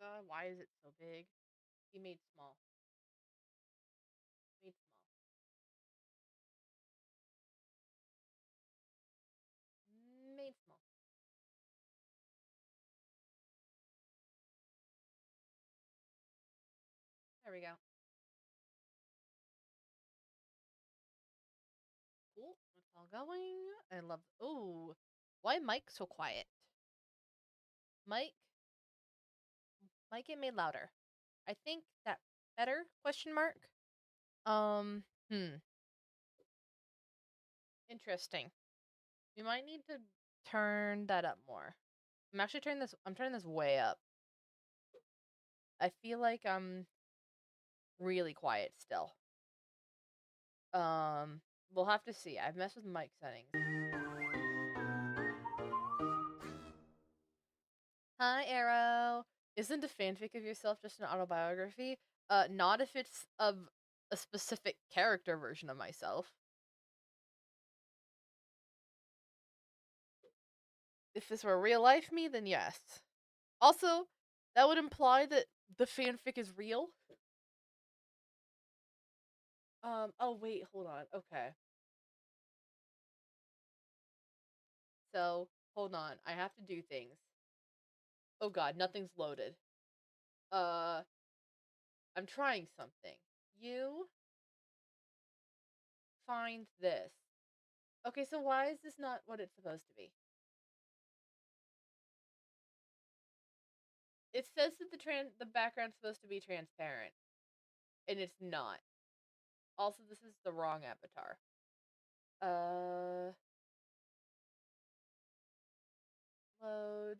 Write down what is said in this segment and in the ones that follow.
God, why is it so big? He made small. Made small. Made small. There we go. Cool. It's all going. I love. Ooh, why Mike so quiet? Mike, Mike, get made louder. I think that better? Question mark. Um. Hmm. Interesting. We might need to turn that up more. I'm actually turning this. I'm turning this way up. I feel like I'm really quiet still. We'll have to see. I've messed with mic settings. Hi, Arrow. Isn't a fanfic of yourself just an autobiography? Not if it's of a specific character version of myself. If this were real life me, then yes. Also, that would imply that the fanfic is real. Oh wait, hold on. Okay. So, hold on. I have to do things. Oh god, nothing's loaded. Uh, I'm trying something. You find this. Okay, so why is this not what it's supposed to be? It says that the background's supposed to be transparent, and it's not. Also, this is the wrong avatar. Uh, load.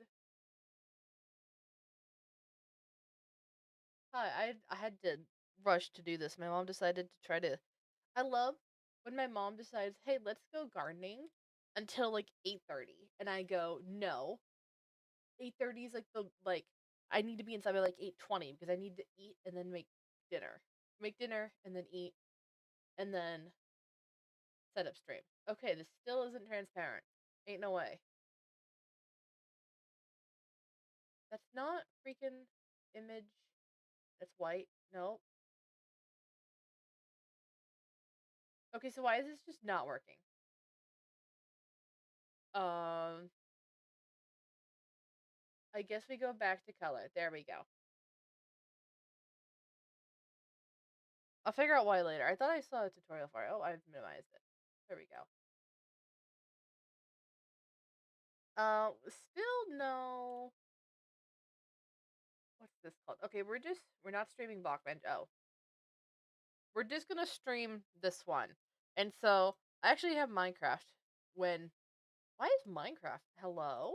Hi, I had to rush to do this. My mom decided to try to. I love when my mom decides, hey, let's go gardening until like 8:30, and I go, no, 8:30 is like I need to be inside by like 8:20 because I need to eat and then dinner, make dinner and then eat and then set up stream. Okay, this still isn't transparent. Ain't no way. That's not freaking image. That's white. No. Okay, so why is this just not working? Um, I guess we go back to color. There we go. I'll figure out why later. I thought I saw a tutorial for it. Oh, I've minimized it. There we go. Still no. What's this called? Okay, we're not streaming Blockbench. Oh, we're just gonna stream this one. And so I actually have Minecraft. When why is Minecraft? Hello?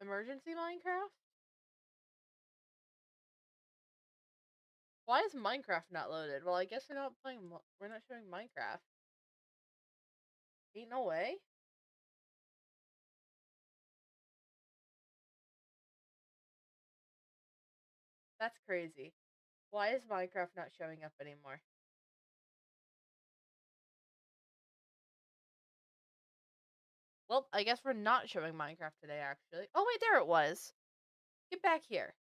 Emergency Minecraft? Why is Minecraft not loaded? Well, I guess we're not playing. We're not showing Minecraft. Ain't no way. That's crazy. Why is Minecraft not showing up anymore? Well, I guess we're not showing Minecraft today, actually. Oh, wait, there it was. Get back here.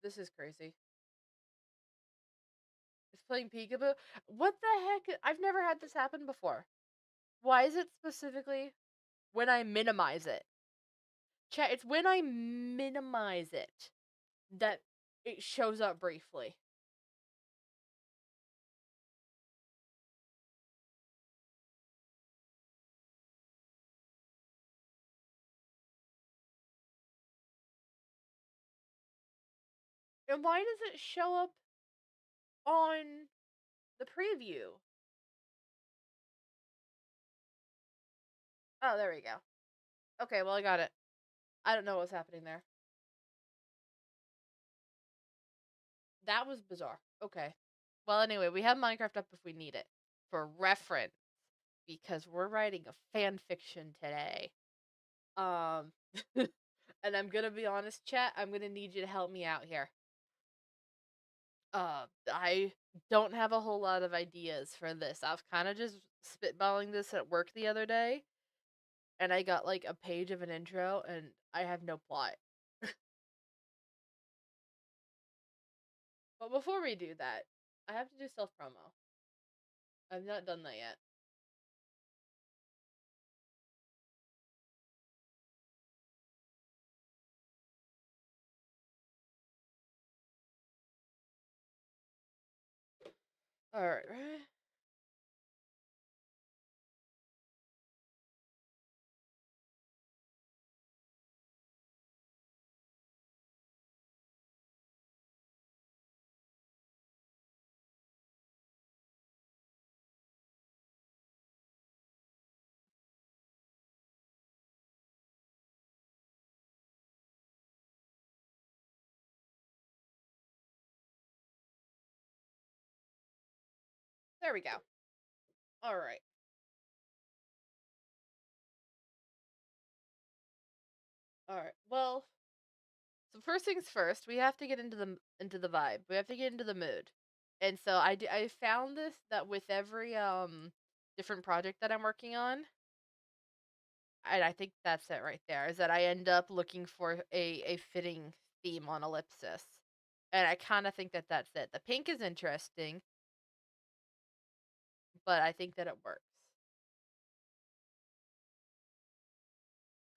This is crazy. It's playing peekaboo. What the heck? I've never had this happen before. Why is it specifically when I minimize it? Chat, it's when I minimize it that it shows up briefly. And why does it show up on the preview? Oh, there we go. Okay, well, I got it. I don't know what's happening there. That was bizarre. Okay. Well, anyway, we have Minecraft up if we need it for reference because we're writing a fan fiction today. Um And I'm gonna be honest, chat, I'm gonna need you to help me out here. I don't have a whole lot of ideas for this. I was kind of just spitballing this at work the other day, and I got like a page of an intro, and I have no plot. But before we do that, I have to do self promo. I've not done that yet. Alright. There we go. Alright. Alright. Well, so first things first, we have to get into the vibe. We have to get into the mood. And so I found this that with every different project that I'm working on, and I think that's it right there, is that I end up looking for a fitting theme on ellipsis. And I kind of think that that's it. The pink is interesting, but I think that it works.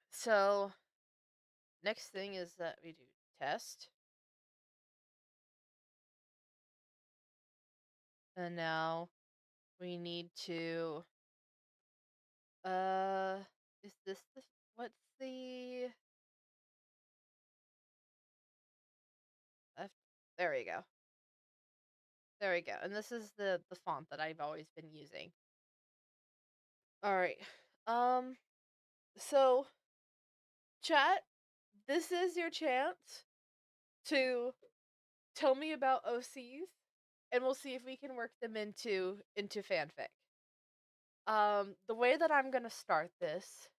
So, next thing is that we do test. And now we need to uh is this the what's the F there we go. There we go. And this is the font that I've always been using. All right. Um so chat, this is your chance to tell me about OCs, and we'll see if we can work them into fanfic. The way that I'm gonna start this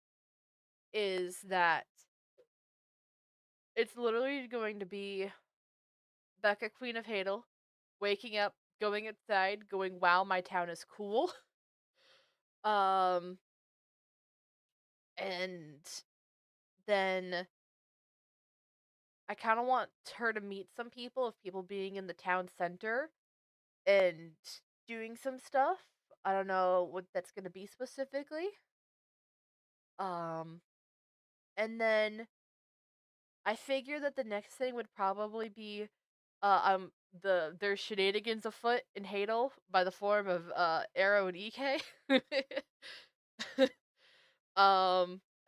is that it's literally going to be Becca, Queen of Hadel, waking up, going outside, going, "Wow, my town is cool." um, and then I kind of want her to meet some people, of people being in the town center and doing some stuff. I don't know what that's gonna be specifically. Um, and then I figure that the next thing would probably be, there's shenanigans afoot in Hadel by the form of Arrow and EK.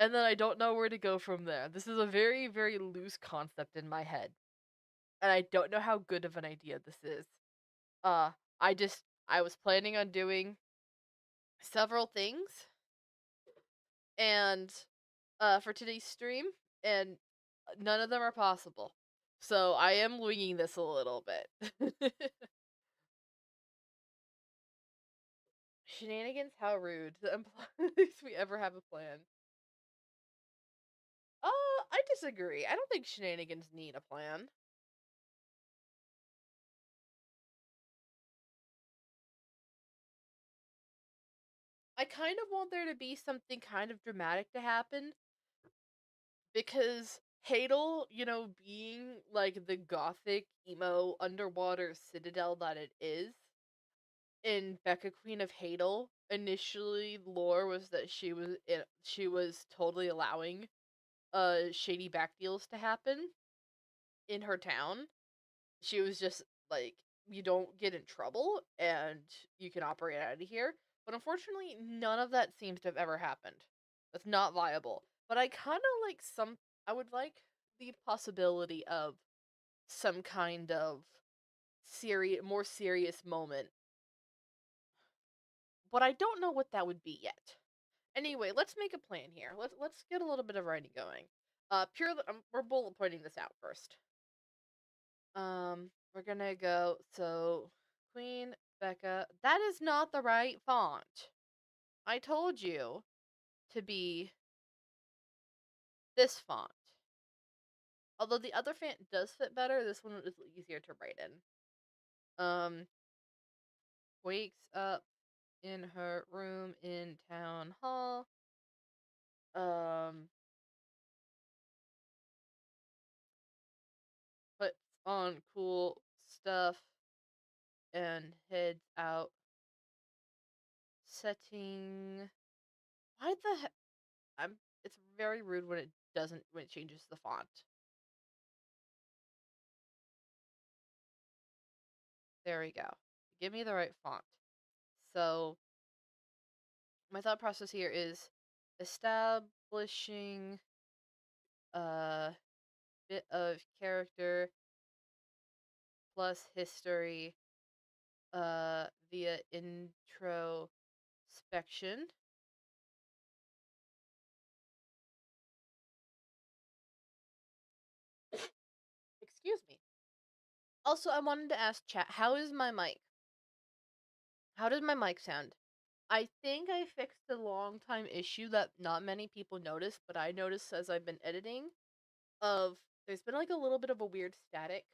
And then I don't know where to go from there. This is a very, very loose concept in my head, and I don't know how good of an idea this is. Uh, I was planning on doing several things, and for today's stream, and none of them are possible. So I am winging this a little bit. Shenanigans? How rude. That implies we ever have a plan. I disagree. I don't think shenanigans need a plan. I kind of want there to be something kind of dramatic to happen, because Hadel, being like the gothic emo underwater citadel that it is, in Becca Queen of Hadel, initially lore was that she was totally allowing shady back deals to happen in her town. She was just like, you don't get in trouble and you can operate out of here. But unfortunately, none of that seems to have ever happened. That's not viable. But I kind of like I would like the possibility of some kind of more serious moment. But I don't know what that would be yet. Anyway, let's make a plan here. Let's get a little bit of writing going. We're bullet pointing this out first. We're gonna go, so Queen Becca. That is not the right font. I told you to be this font. Although the other font does fit better, this one is easier to write in. Wakes up in her room in town hall. Puts on cool stuff and heads out. Setting. Why the heck? It's very rude when it changes the font. There we go. Give me the right font. So my thought process here is establishing a bit of character plus history via introspection. Excuse me. Also, I wanted to ask chat, how is my mic? How does my mic sound? I think I fixed a long time issue that not many people notice, but I noticed as I've been editing of there's been like a little bit of a weird static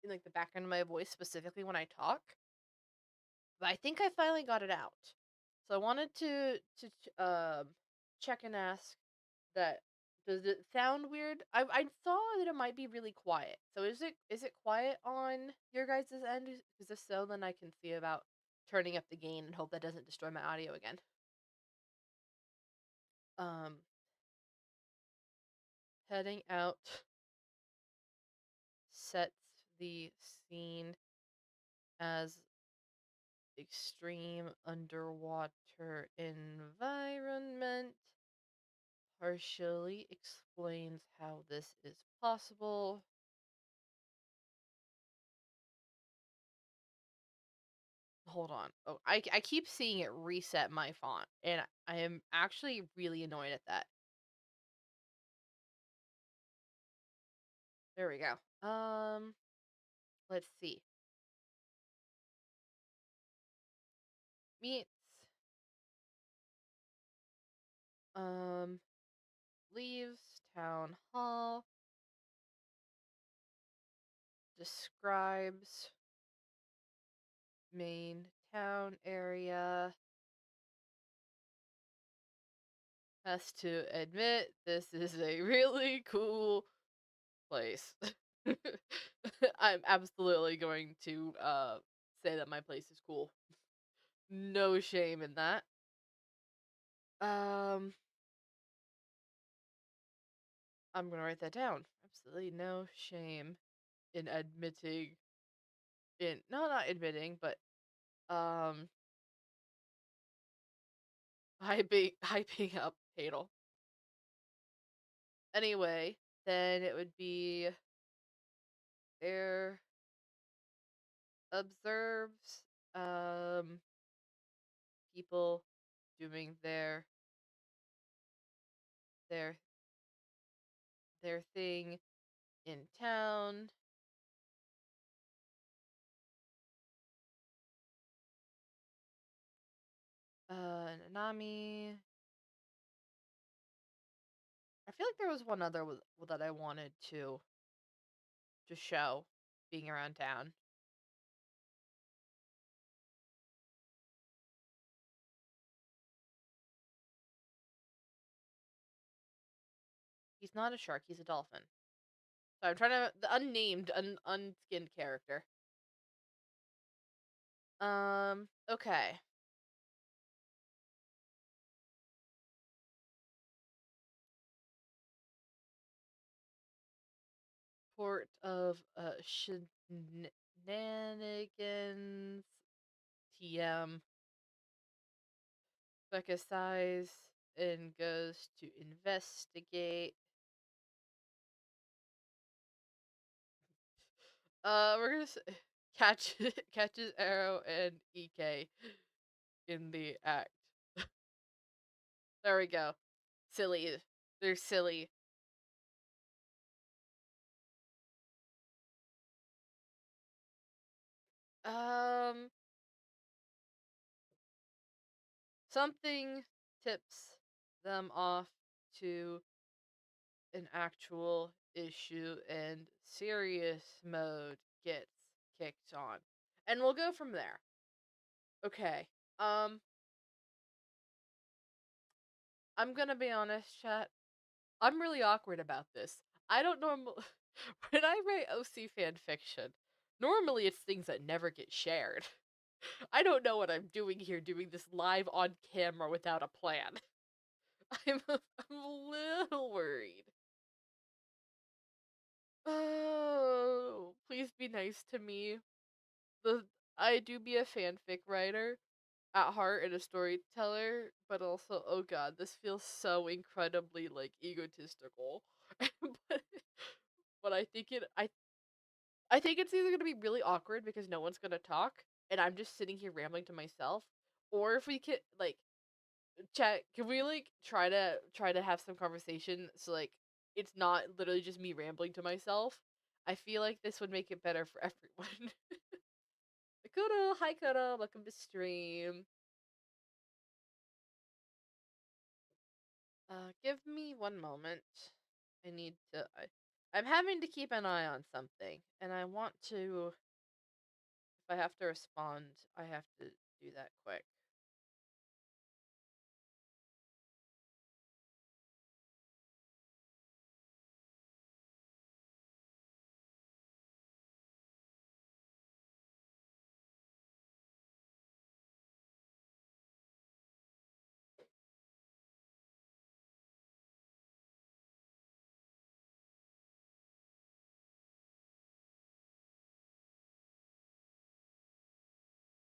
in like the background of my voice, specifically when I talk. But I think I finally got it out. So I wanted to check and ask that, does it sound weird? I saw that it might be really quiet. So is it quiet on your guys' end? Because if so, then I can see about turning up the gain and hope that doesn't destroy my audio again. Um Heading out sets the scene as extreme underwater environment. Partially explains how this is possible. Hold on. Oh, I keep seeing it reset my font, and I am actually really annoyed at that. There we go. Let's see. Meets um leaves town hall, describes main town area, has to admit this is a really cool place. I'm absolutely going to say that my place is cool. No shame in that. Um I'm gonna write that down. Absolutely no shame in admitting in no, not admitting, but um hyping up Hadel. Anyway, then it would be air observes people doing their their thing in town. Nanami. I feel like there was one other that I wanted to show being around town. He's not a shark, he's a dolphin. So I'm trying to the unnamed, unskinned character. Okay. Port of shenanigans. TM. Becca sighs and goes to investigate. We're gonna say catches Arrow and EK in the act. There we go. Silly. They're silly. Um, Something tips them off to an actual issue and serious mode gets kicked on. And we'll go from there. Okay. I'm gonna be honest, chat. I'm really awkward about this. I don't normally when I write OC fan fiction, normally it's things that never get shared. I don't know what I'm doing here doing this live on camera without a plan. I'm a little worried. Oh, please be nice to me. The I do be a fanfic writer at heart and a storyteller, but also, oh god, this feels so incredibly like egotistical. but but I think it's either gonna be really awkward because no one's gonna talk and I'm just sitting here rambling to myself, or if we could like chat, can we like try to have some conversation so like it's not literally just me rambling to myself? I feel like this would make it better for everyone. Kudo, hi Kudo, welcome to stream. Give me one moment. I need to. I'm having to keep an eye on something, and I want to. If I have to respond, I have to do that quick.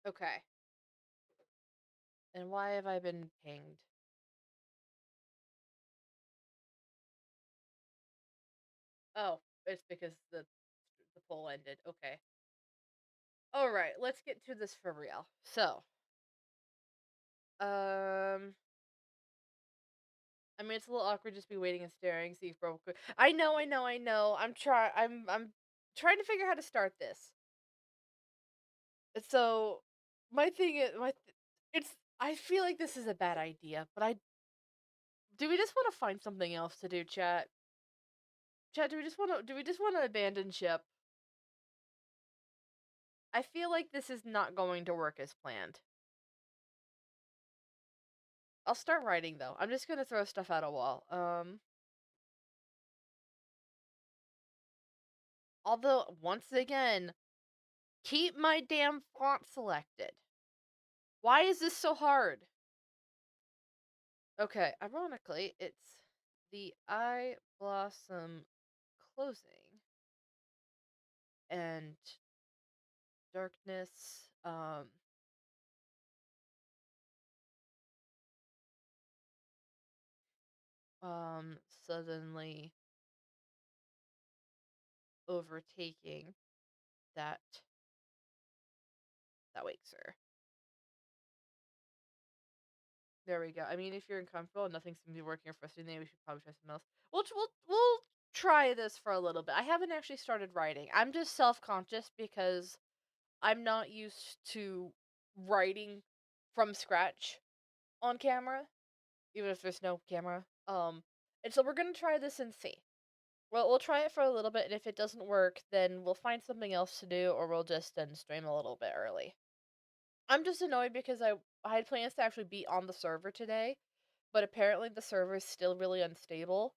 Okay. And why have I been pinged? Oh, it's because the poll ended. Okay. All right. Let's get to this for real. So, I mean, it's a little awkward just be waiting and staring, see if bro. I know, I know, I know. I'm trying to figure out how to start this. So, my thing is, it's. I feel like this is a bad idea, but I do. We just want to find something else to do, chat. Chat, do we just want to abandon ship? I feel like this is not going to work as planned. I'll start writing though. I'm just gonna throw stuff at a wall. Although once again, keep my damn font selected. Why is this so hard? Okay, ironically, it's the eye blossom closing and darkness suddenly overtaking that wakes her. There we go. I mean, if you're uncomfortable and nothing seems to be working or frustrating, then we should probably try something else. We'll try this for a little bit. I haven't actually started writing. I'm just self-conscious because I'm not used to writing from scratch on camera, even if there's no camera. And so we're gonna try this and see. Well, we'll try it for a little bit, and if it doesn't work, then we'll find something else to do, or we'll just then stream a little bit early. I'm just annoyed because I had plans to actually be on the server today, but apparently the server is still really unstable,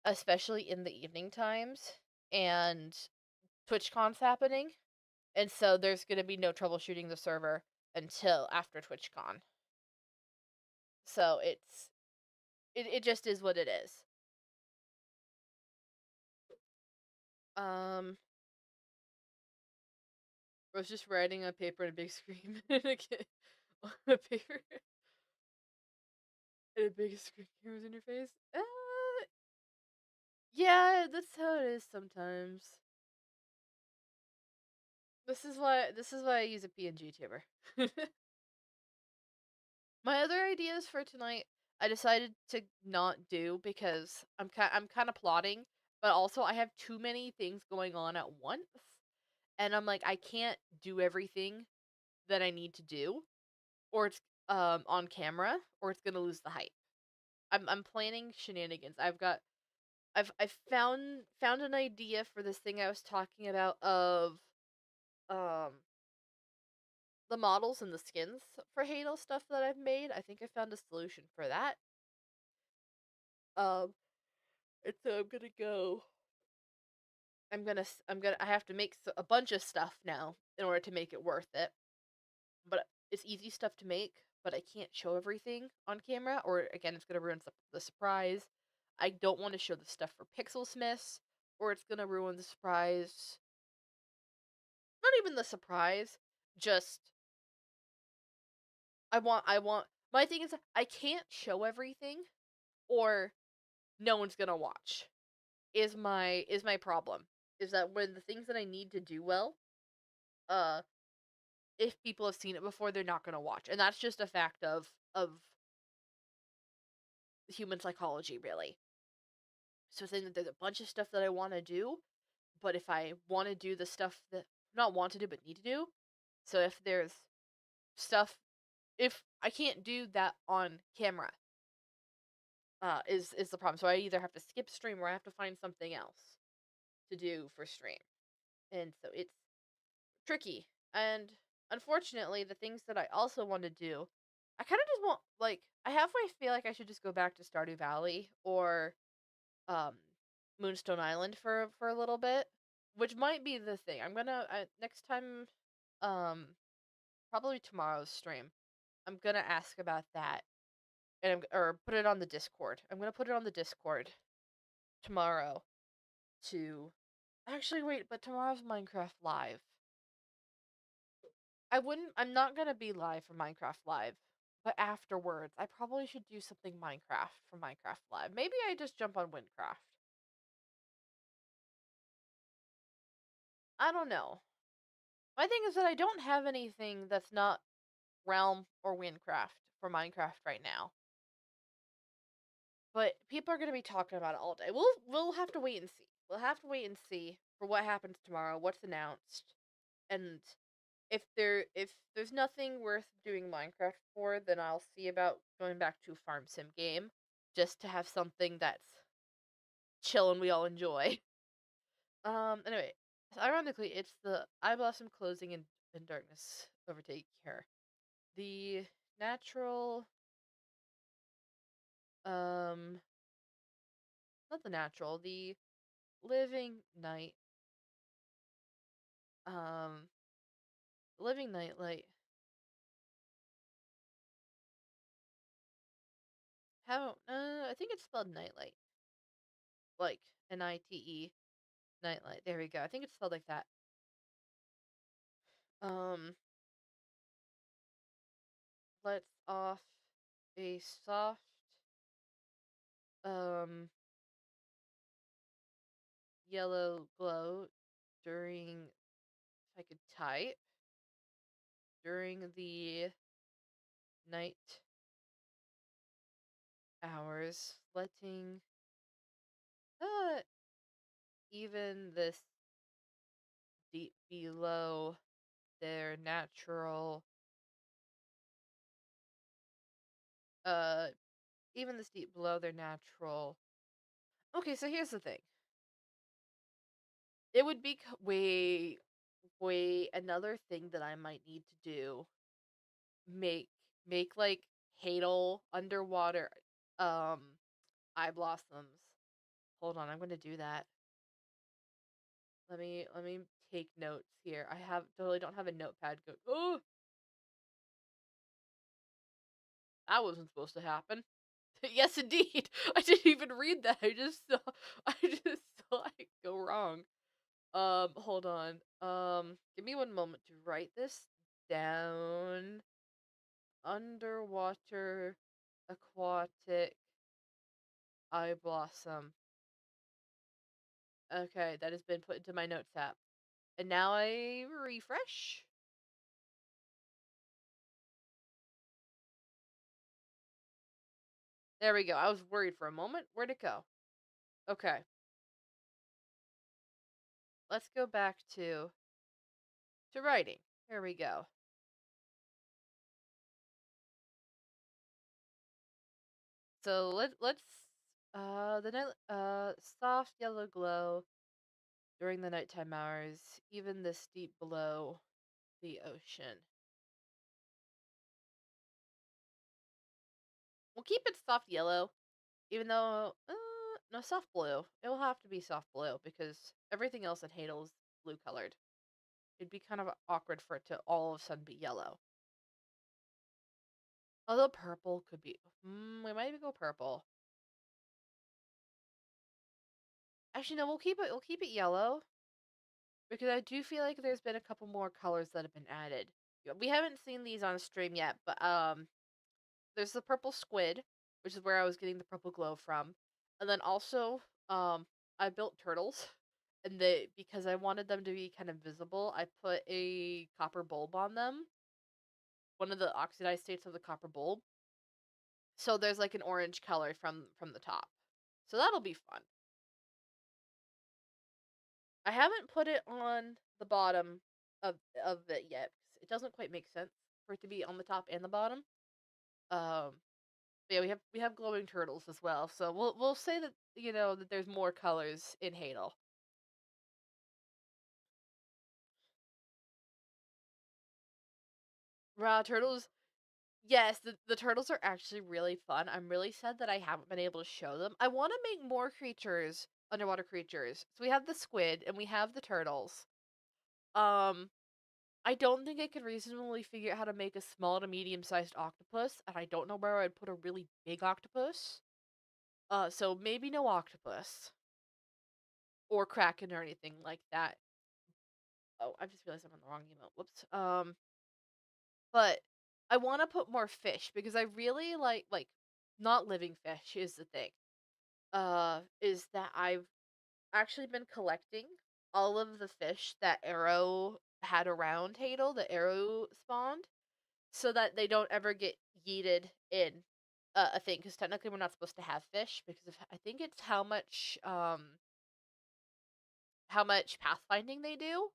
especially in the evening times, and TwitchCon's happening, and so there's gonna be no troubleshooting the server until after TwitchCon. So it just is what it is. I was just writing on paper and a big screen on a paper and a big screen cameras in your face. Yeah, that's how it is sometimes. This is why I use a PNG tuber. My other ideas for tonight, I decided to not do because I'm kind of plotting, but also I have too many things going on at once, and I'm like I can't do everything that I need to do, or it's on camera, or it's gonna lose the hype. I'm planning shenanigans. I've found an idea for this thing I was talking about of um the models and the skins for Halo stuff that I've made. I think I found a solution for that. Um, and so I'm gonna go. I have to make a bunch of stuff now in order to make it worth it. But it's easy stuff to make, but I can't show everything on camera, or again, it's gonna ruin the surprise. I don't want to show the stuff for Pixelsmiths, or it's gonna ruin the surprise. Not even the surprise, just I want my thing is I can't show everything or no one's going to watch. Is my problem. Is that when the things that I need to do well, uh if people have seen it before, they're not going to watch. And that's just a fact of human psychology, really. So saying that there's a bunch of stuff that I want to do, but if I want to do the stuff that not want to do but need to do, so if there's stuff if I can't do that on camera, is the problem. So I either have to skip stream or I have to find something else to do for stream. And so it's tricky. And unfortunately, the things that I also want to do, I kind of just want like I halfway feel like I should just go back to Stardew Valley or um Moonstone Island for a little bit, which might be the thing. I'm gonna next time, um probably tomorrow's stream. I'm gonna ask about that or put it on the Discord. I'm gonna put it on the Discord tomorrow to actually wait, but tomorrow's Minecraft Live. I'm not gonna be live for Minecraft Live, but afterwards, I probably should do something Minecraft for Minecraft Live. Maybe I just jump on Windcraft. I don't know. My thing is that I don't have anything that's not Realm or Windcraft for Minecraft right now. But people are gonna be talking about it all day. We'll have to wait and see. We'll have to wait and see for what happens tomorrow, what's announced, and if there's nothing worth doing Minecraft for, then I'll see about going back to a farm sim game just to have something that's chill and we all enjoy. Anyway, ironically, it's the eye blossom closing and darkness overtake her. The natural, um, not the natural, the living night, um, living nightlight. How? I think it's spelled nightlight, like Nite. Nightlight. There we go. I think it's spelled like that. Um, lets off a soft, um, yellow glow during, if I could type, during the night hours, letting, uh, even this deep below their natural, uh, even this deep below their natural. Okay, so here's the thing. It would be way another thing that I might need to do. Make like Hadal underwater um eye blossoms. Hold on, I'm gonna do that. Let me take notes here. I have totally don't have a notepad. Go. Oh, that wasn't supposed to happen. Yes, indeed. I didn't even read that. I just saw it go wrong. Hold on. Give me one moment to write this down. Underwater aquatic eye blossom. Okay, that has been put into my notes app. And now I refresh. There we go. I was worried for a moment. Where'd it go? Okay. Let's go back to writing. Here we go. So let's The night, soft yellow glow during the nighttime hours, even this deep below the ocean. We'll keep it soft yellow, even though, no, soft blue. It will have to be soft blue because everything else in Hadel is blue colored. It'd be kind of awkward for it to all of a sudden be yellow. Although purple could be. We might even go purple. Actually, no, we'll keep it. We'll keep it yellow because I do feel like there's been a couple more colors that have been added. Yeah, we haven't seen these on stream yet, but there's the purple squid, which is where I was getting the purple glow from, and then also I built turtles, and they because I wanted them to be kind of visible, I put a copper bulb on them, one of the oxidized states of the copper bulb. So there's like an orange color from the top. So that'll be fun. I haven't put it on the bottom of it yet because it doesn't quite make sense for it to be on the top and the bottom. Um, but yeah, we have glowing turtles as well. So we'll say that that there's more colors in Hadel. Raw turtles. Yes, the turtles are actually really fun. I'm really sad that I haven't been able to show them. I want to make more creatures, underwater creatures. So we have the squid and we have the turtles. Um, I don't think I could reasonably figure out how to make a small to medium sized octopus, and I don't know where I'd put a really big octopus. So maybe no octopus or kraken or anything like that. Oh, I just realized I'm on the wrong email. Whoops. But I want to put more fish because I really like not living fish is the thing. Is that I've actually been collecting all of the fish that Arrow had around Hadel, the Arrow spawned, so that they don't ever get yeeted in a thing. Because technically, we're not supposed to have fish because I think it's how much pathfinding they do.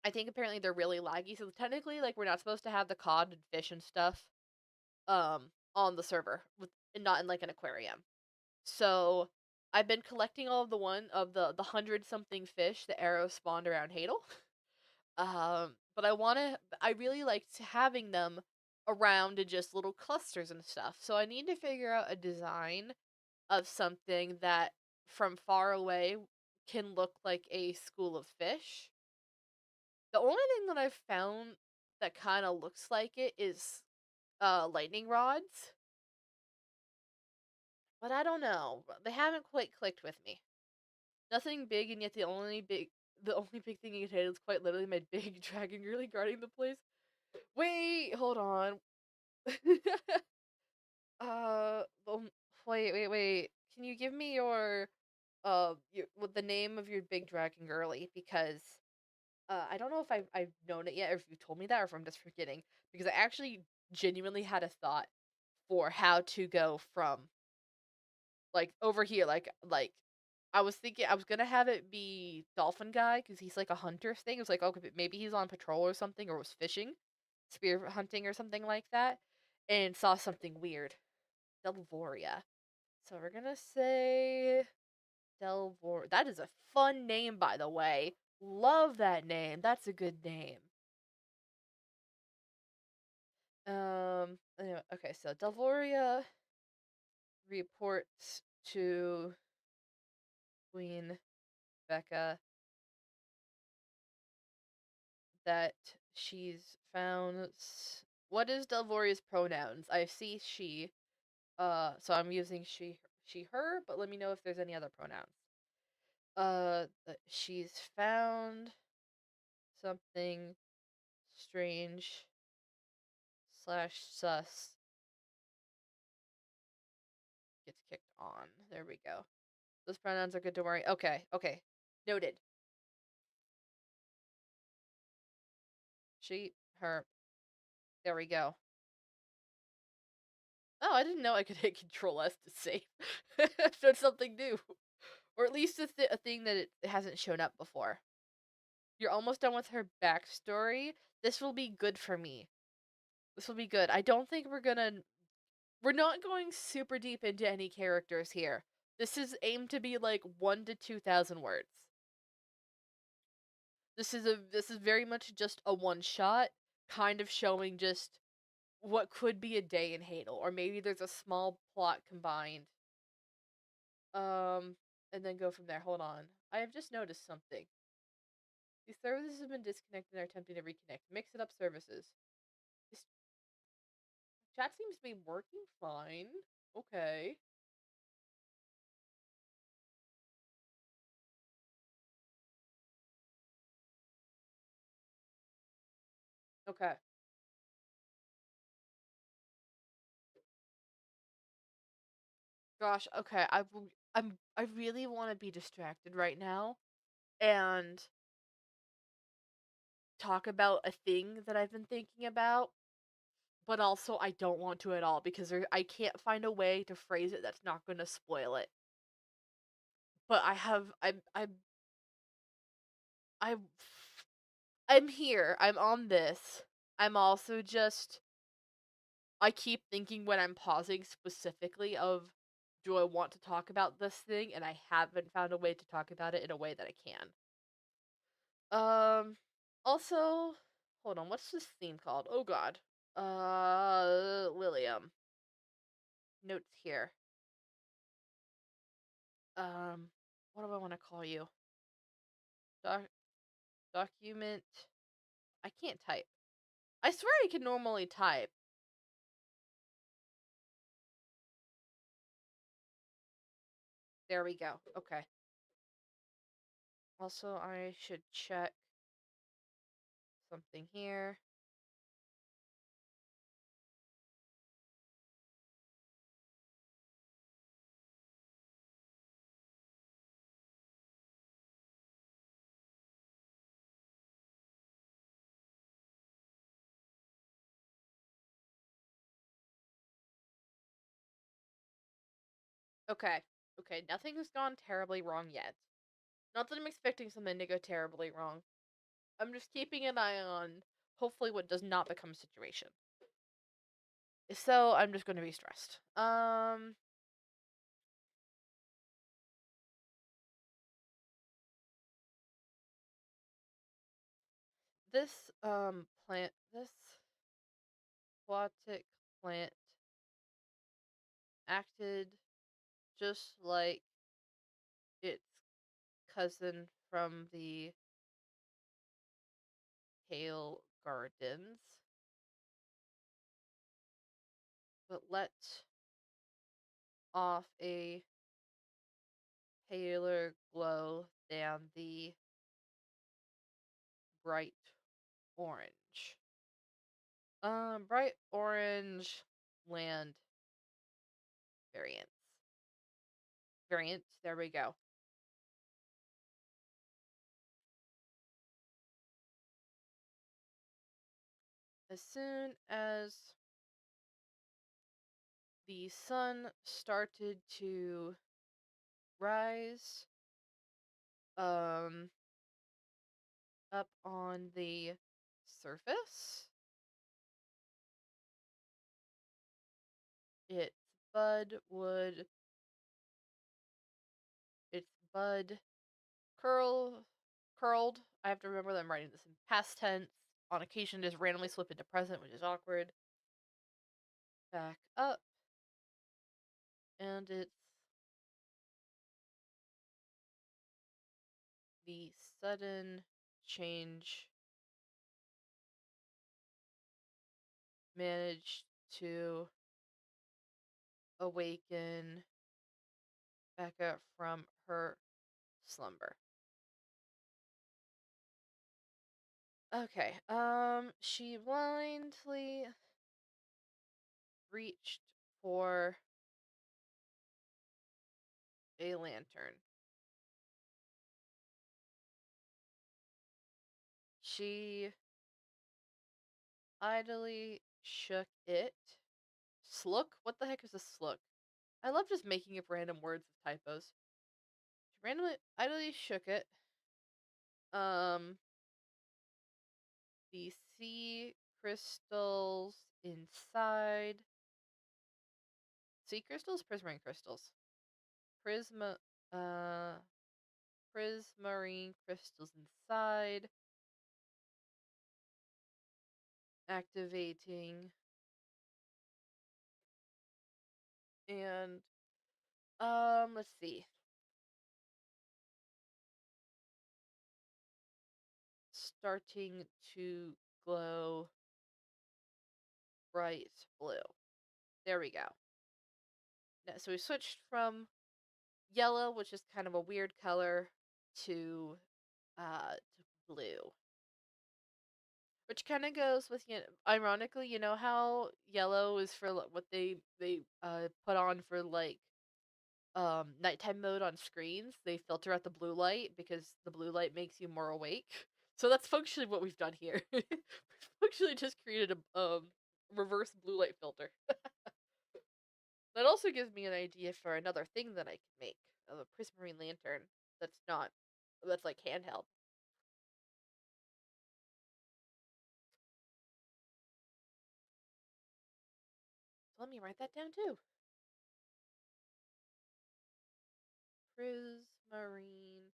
I think apparently they're really laggy, so technically, like we're not supposed to have the cod and fish and stuff on the server with and not in like an aquarium. So I've been collecting all of the 100 something fish that Arrow spawned around Hadel. But I really liked having them around in just little clusters and stuff. So I need to figure out a design of something that from far away can look like a school of fish. The only thing that I've found that kind of looks like it is lightning rods, but I don't know. They haven't quite clicked with me. Nothing big, and yet the only big thing in Potato is quite literally my big dragon girly guarding the place. Wait, hold on. Um, wait. Can you give me with the name of your big dragon girly? Because I don't know if I've known it yet, or if you told me that, or if I'm just forgetting. Because I actually genuinely had a thought for how to go from like over here, like I was thinking I was gonna have it be Dolphin Guy because he's like a hunter thing. It was like, okay, maybe he's on patrol or something, or was fishing, spear hunting or something like that, and saw something weird. Delvoria. So we're gonna say Delvor. That is a fun name, by the way. Love that name. That's a good name. Anyway, okay, so Delvoria reports to Queen Becca that she's found. What is Delvoria's pronouns? I see she. So I'm using she, her. But let me know if there's any other pronouns. That she's found something strange slash sus gets kicked on. There we go. Those pronouns are good. Don't worry. Okay. Noted. She, her. There we go. Oh, I didn't know I could hit Control S to save. That's something new. Or at least a thing that it hasn't shown up before. You're almost done with her backstory. This will be good for me. This will be good. I don't think we're gonna. we're not going super deep into any characters here. This is aimed to be like 1 to 2,000 words. This is very much just a one shot, kind of showing just what could be a day in Hadel, or maybe there's a small plot combined. Um, and then go from there. Hold on. I have just noticed something. These services have been disconnected and are attempting to reconnect. Mix it up services. This chat seems to be working fine. Okay. Okay. Gosh, okay. I really want to be distracted right now and talk about a thing that I've been thinking about, but also I don't want to at all because I can't find a way to phrase it that's not going to spoil it. But I'm I'm here. I'm on this. I'm also just I keep thinking when I'm pausing specifically of do I want to talk about this thing, and I haven't found a way to talk about it in a way that I can. Also, hold on, what's this theme called? Oh god. Lilium. Notes here. What do I want to call you? Doc document. I can't type. I swear I can normally type. There we go. Okay. Also, I should check something here. Okay. Okay, nothing has gone terribly wrong yet. Not that I'm expecting something to go terribly wrong. I'm just keeping an eye on hopefully what does not become a situation. So I'm just going to be stressed. This plant, this aquatic plant acted just like its cousin from the Hale Gardens, but let off a paler glow than the bright orange. Bright orange land variants. Variant, there we go. As soon as the sun started to rise, um, up on the surface, its bud would, its bud curled. I have to remember that I'm writing this in past tense. On occasion, just randomly slip into present, which is awkward. Back up, and it's the sudden change managed to awaken Becca from her slumber. Okay, she blindly reached for a lantern. She idly shook it. Slook? What the heck is a slook? I love just making up random words with typos. She randomly, idly shook it. Um, the sea crystals inside sea crystals, prismarine crystals. Prisma, uh, prismarine crystals inside. Activating. And, let's see. Starting to glow bright blue. There we go. So we switched from yellow, which is kind of a weird color, to blue. Which kind of goes with, ironically, you know how yellow is for what they put on for like nighttime mode on screens. They filter out the blue light because the blue light makes you more awake. So that's functionally what we've done here. We've functionally just created a reverse blue light filter. That also gives me an idea for another thing that I could make of a prismarine lantern that's like handheld. So let me write that down too. Prismarine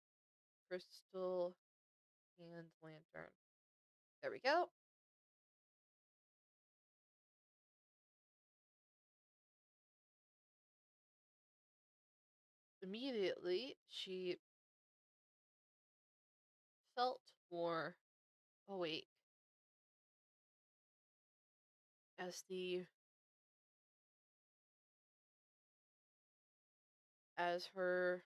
crystal hand lantern. There we go. Immediately, she felt more awake as the as her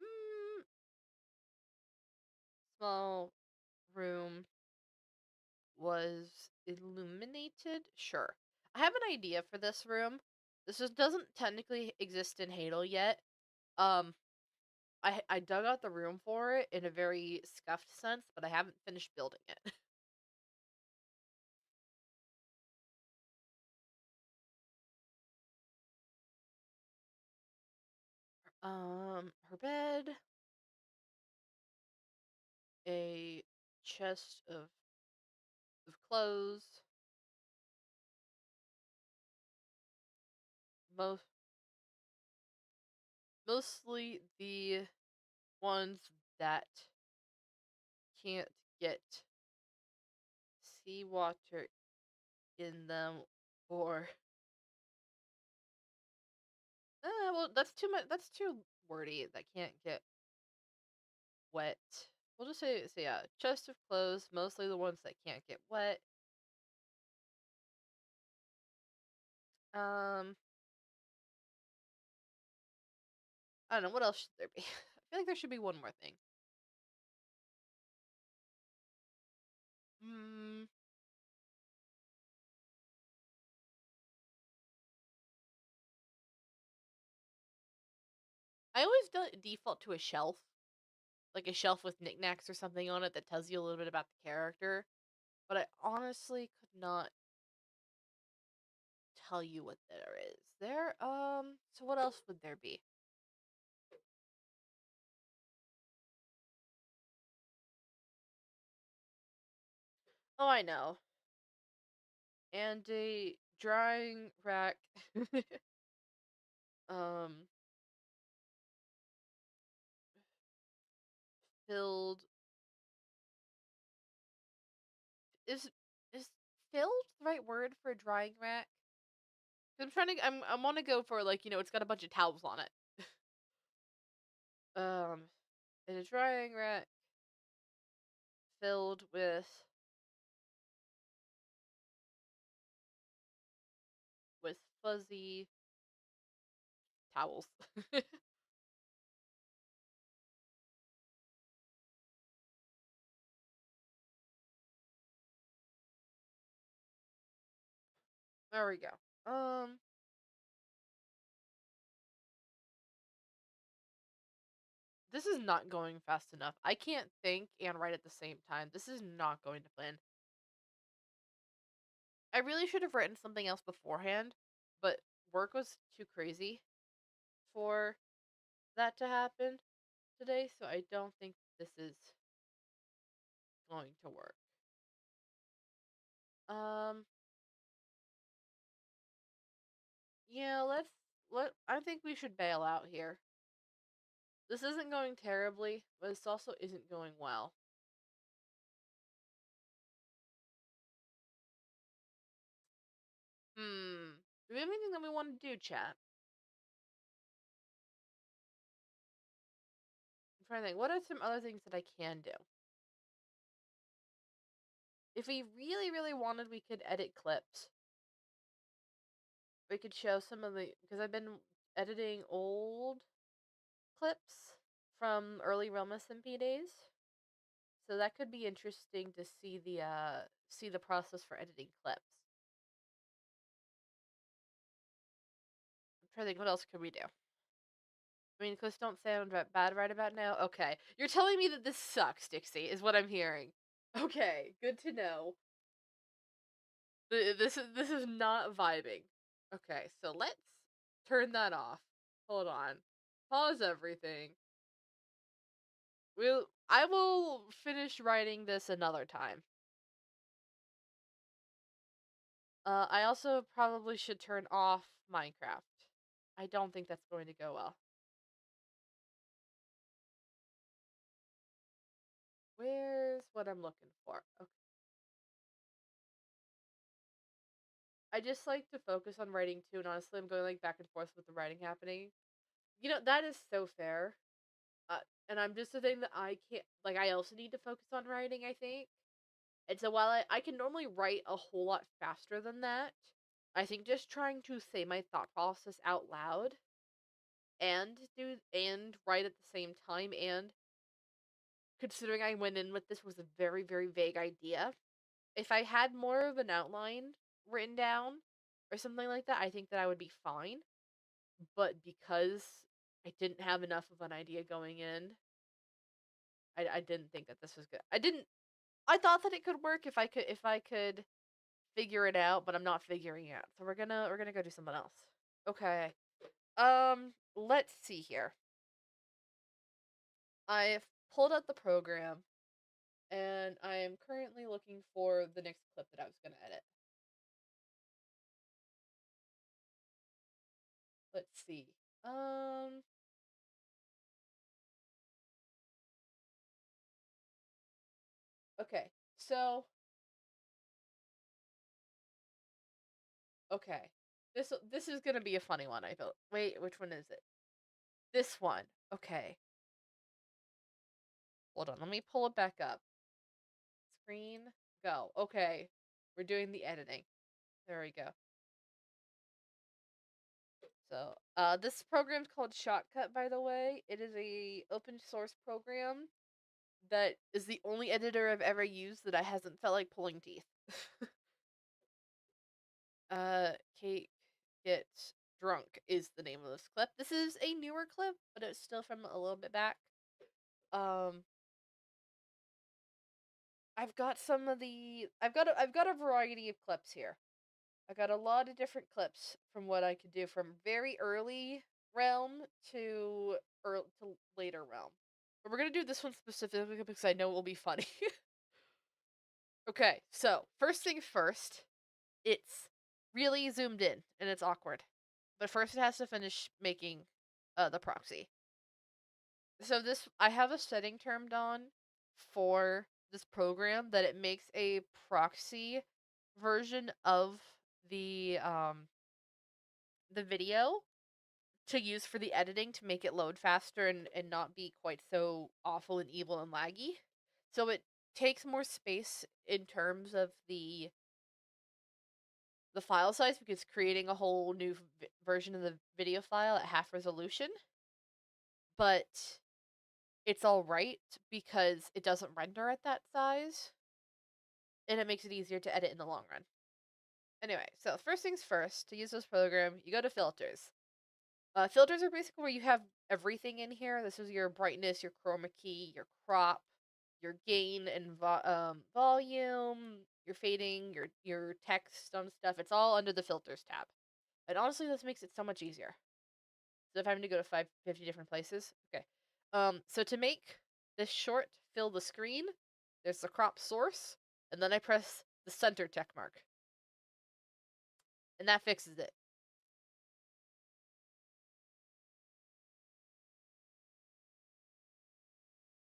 mm, small room was illuminated. Sure, I have an idea for this room. Doesn't technically exist in Hadel yet. Um, I dug out the room for it in a very scuffed sense, but I haven't finished building it. Her bed, a chest of clothes, most mostly the ones that can't get seawater in them, or well, that's too much. That's too wordy. That can't get wet. We'll just say yeah, chest of clothes, mostly the ones that can't get wet. Um, I don't know what else should there be. I feel like there should be one more thing. Hmm. I always default to a shelf, like a shelf with knickknacks or something on it that tells you a little bit about the character. But I honestly could not tell you what there is. So what else would there be? Oh, I know. And a drying rack um filled is is filled the right word for a drying rack? 'Cause I want to go for like, it's got a bunch of towels on it. Um and a drying rack filled with fuzzy towels. There we go. This is not going fast enough. I can't think and write at the same time. This is not going to plan. I really should have written something else beforehand, but work was too crazy for that to happen today, so I don't think this is going to work. Um, Yeah, I think we should bail out here. This isn't going terribly, but this also isn't going well. Do we have anything that we want to do, chat? I'm trying to think. What are some other things that I can do? If we really, really wanted, we could edit clips. We could show some of the, because I've been editing old clips from early Realm SMP days. So that could be interesting to see the process for editing clips. I'm trying to think, what else could we do? I mean, clips don't sound bad right about now. Okay, you're telling me that this sucks, Dixie, is what I'm hearing. Okay, good to know. This is not vibing. Okay, so let's turn that off. Hold on. Pause everything. I will finish writing this another time. I also probably should turn off Minecraft. I don't think that's going to go well. Where's what I'm looking for? Okay. I just like to focus on writing too, and honestly, I'm going like back and forth with the writing happening. That is so fair. Uh, and I'm just the thing that I can't like. I also need to focus on writing, I think. And so while I can normally write a whole lot faster than that, I think just trying to say my thought process out loud and write at the same time, and considering I went in with this was a very, very vague idea, if I had more of an outline written down or something like that, I think that I would be fine. But because I didn't have enough of an idea going in, I didn't think that this was good. I thought that it could work if I could figure it out, but I'm not figuring it out. So we're gonna go do something else. Okay. Let's see here. I've pulled out the program and I am currently looking for the next clip that I was gonna edit. Let's see. Um okay. So okay. This is gonna be a funny one, I feel. Wait, which one is it? This one. Okay. Hold on, let me pull it back up. Screen, go. Okay. We're doing the editing. There we go. So, this program's called Shotcut, by the way. It is a open source program that is the only editor I've ever used that I hasn't felt like pulling teeth. Cake Gets Drunk is the name of this clip. This is a newer clip, but it's still from a little bit back. Um, I've got a variety of clips here. I got a lot of different clips from what I could do from very early realm to later realm. But we're gonna do this one specifically because I know it will be funny. Okay, so first thing first, it's really zoomed in and it's awkward. But first it has to finish making the proxy. So this I have a setting turned on for this program that it makes a proxy version of the video to use for the editing to make it load faster and not be quite so awful and evil and laggy. So it takes more space in terms of the file size because creating a whole new version of the video file at half resolution, but it's all right because it doesn't render at that size and it makes it easier to edit in the long run. Anyway, so first things first, to use this program, you go to filters. Filters are basically where you have everything in here. This is your brightness, your chroma key, your crop, your gain and volume, your fading, your text on stuff. It's all under the filters tab. And honestly, this makes it so much easier. So if I'm having to go to 550 different places, okay. So to make this short fill the screen, there's the crop source, and then I press the center check mark, and that fixes it.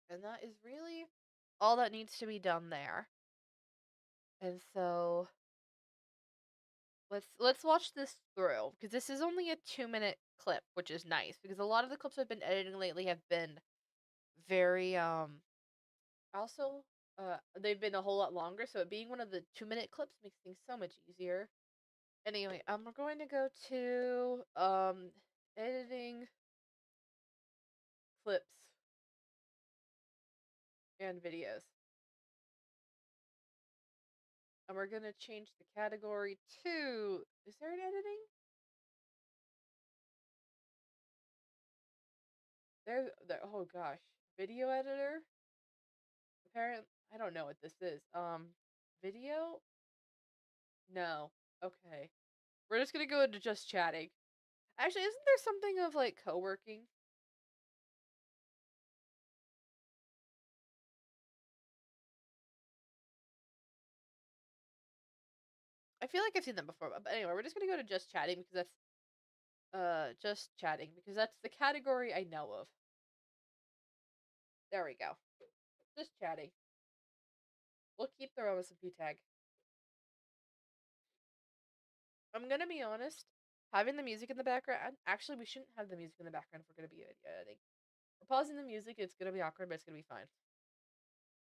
And that is really all that needs to be done there. And so let's watch this through because this is only a 2-minute clip, which is nice because a lot of the clips I've been editing lately have been very also they've been a whole lot longer, so it being one of the 2-minute clips makes things so much easier. Anyway, we're going to go to editing clips and videos. And we're gonna change the category to, is there an editing? There, oh gosh. Video editor? Apparently, I don't know what this is. Video? No. Okay. We're just gonna go into just chatting. Actually, isn't there something of like co-working? I feel like I've seen them before, but anyway, we're just gonna go to just chatting because that's just chatting because that's the category I know of. There we go. Just chatting. We'll keep the P tag. I'm gonna be honest. Having the music in the background. Actually, we shouldn't have the music in the background if we're gonna be editing. We're pausing the music. It's gonna be awkward, but it's gonna be fine.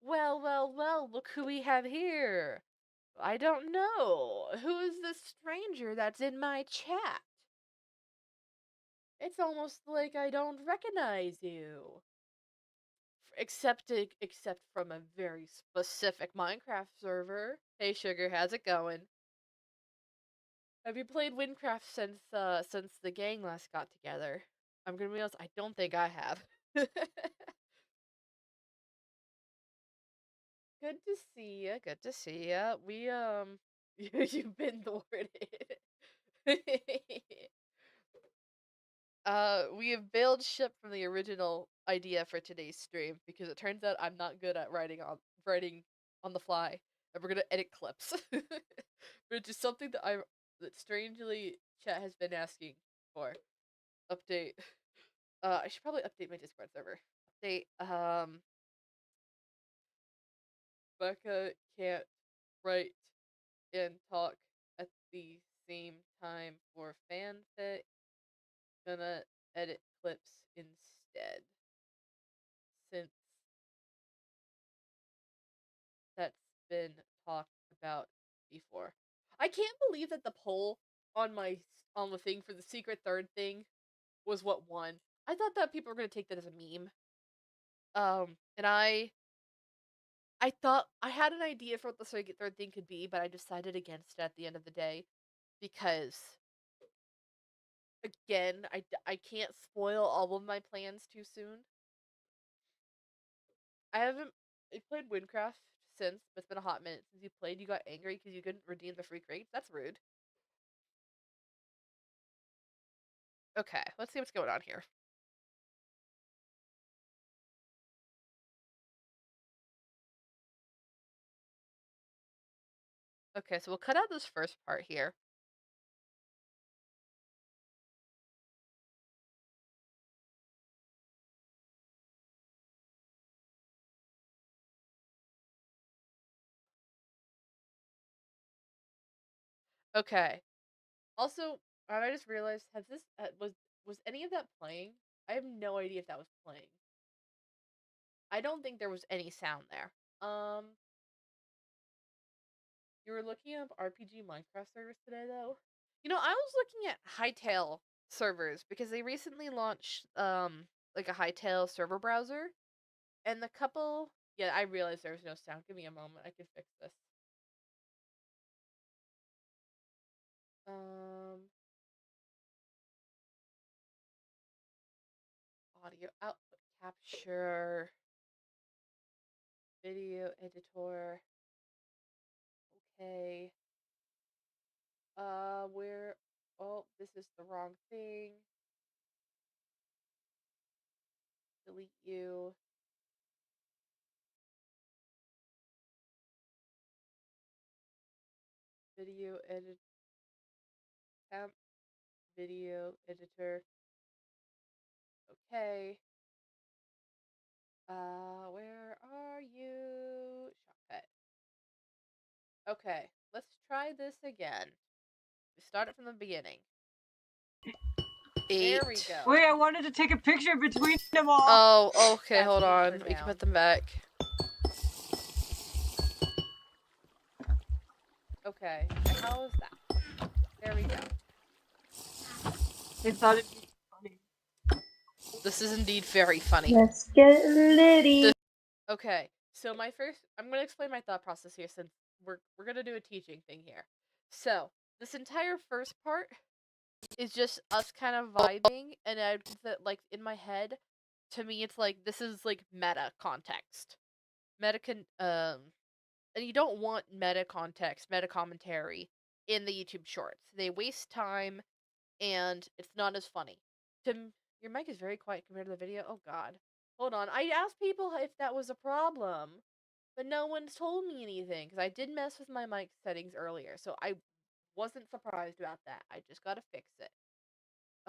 Well, well, well. Look who we have here. I don't know. Who is this stranger that's in my chat? It's almost like I don't recognize you. Except from a very specific Minecraft server. Hey Sugar, how's it going? Have you played Windcraft since the gang last got together? I'm gonna be honest, I don't think I have. Good to see ya. Good to see ya. We you've been thwarted. We have bailed ship from the original idea for today's stream because it turns out I'm not good at writing on the fly, and we're gonna edit clips, which is something that strangely chat has been asking for. Update. I should probably update my Discord server. Update. Becca can't write and talk at the same time for fanfic. Gonna edit clips instead since that's been talked about before. I can't believe that the poll on my on the thing for the secret third thing was what won. I thought that people were gonna take that as a meme. And I thought I had an idea for what the secret third thing could be, but I decided against it at the end of the day because again, I can't spoil all of my plans too soon. I haven't I played Windcraft since, but it's been a hot minute since you played. You got angry because you couldn't redeem the free crates. That's rude. Okay, let's see what's going on here. Okay, so we'll cut out this first part here. Okay. Also, I just realized has this was any of that playing? I have no idea if that was playing. I don't think there was any sound there. You were looking up RPG Minecraft servers today, though. You know, I was looking at Hightail servers because they recently launched like a Hightail server browser, and the couple. Yeah, I realized there was no sound. Give me a moment. I can fix this. Um, audio output capture, video editor. Okay. Where? Oh, this is the wrong thing. Delete you. Video edit. Temp. Video editor. Okay. Where are you? Shortcut. Okay, let's try this again. We start it from the beginning. 8. There we go. Wait, I wanted to take a picture between them all. Oh, okay, That's hold what on. we're We down. can Put them back. Okay, how is that? There we go. I thought it'd be funny. This is indeed very funny. Let's get litty. Okay, so I'm gonna explain my thought process here since we're gonna do a teaching thing here. So this entire first part is just us kind of vibing, and like in my head, to me it's like this is like meta context, and you don't want meta context, meta commentary in the YouTube Shorts. They waste time, and it's not as funny. Your mic is very quiet compared to the video. Oh God, hold on. I asked people if that was a problem, but no one's told me anything because I did mess with my mic settings earlier, so I wasn't surprised about that. I just gotta fix it.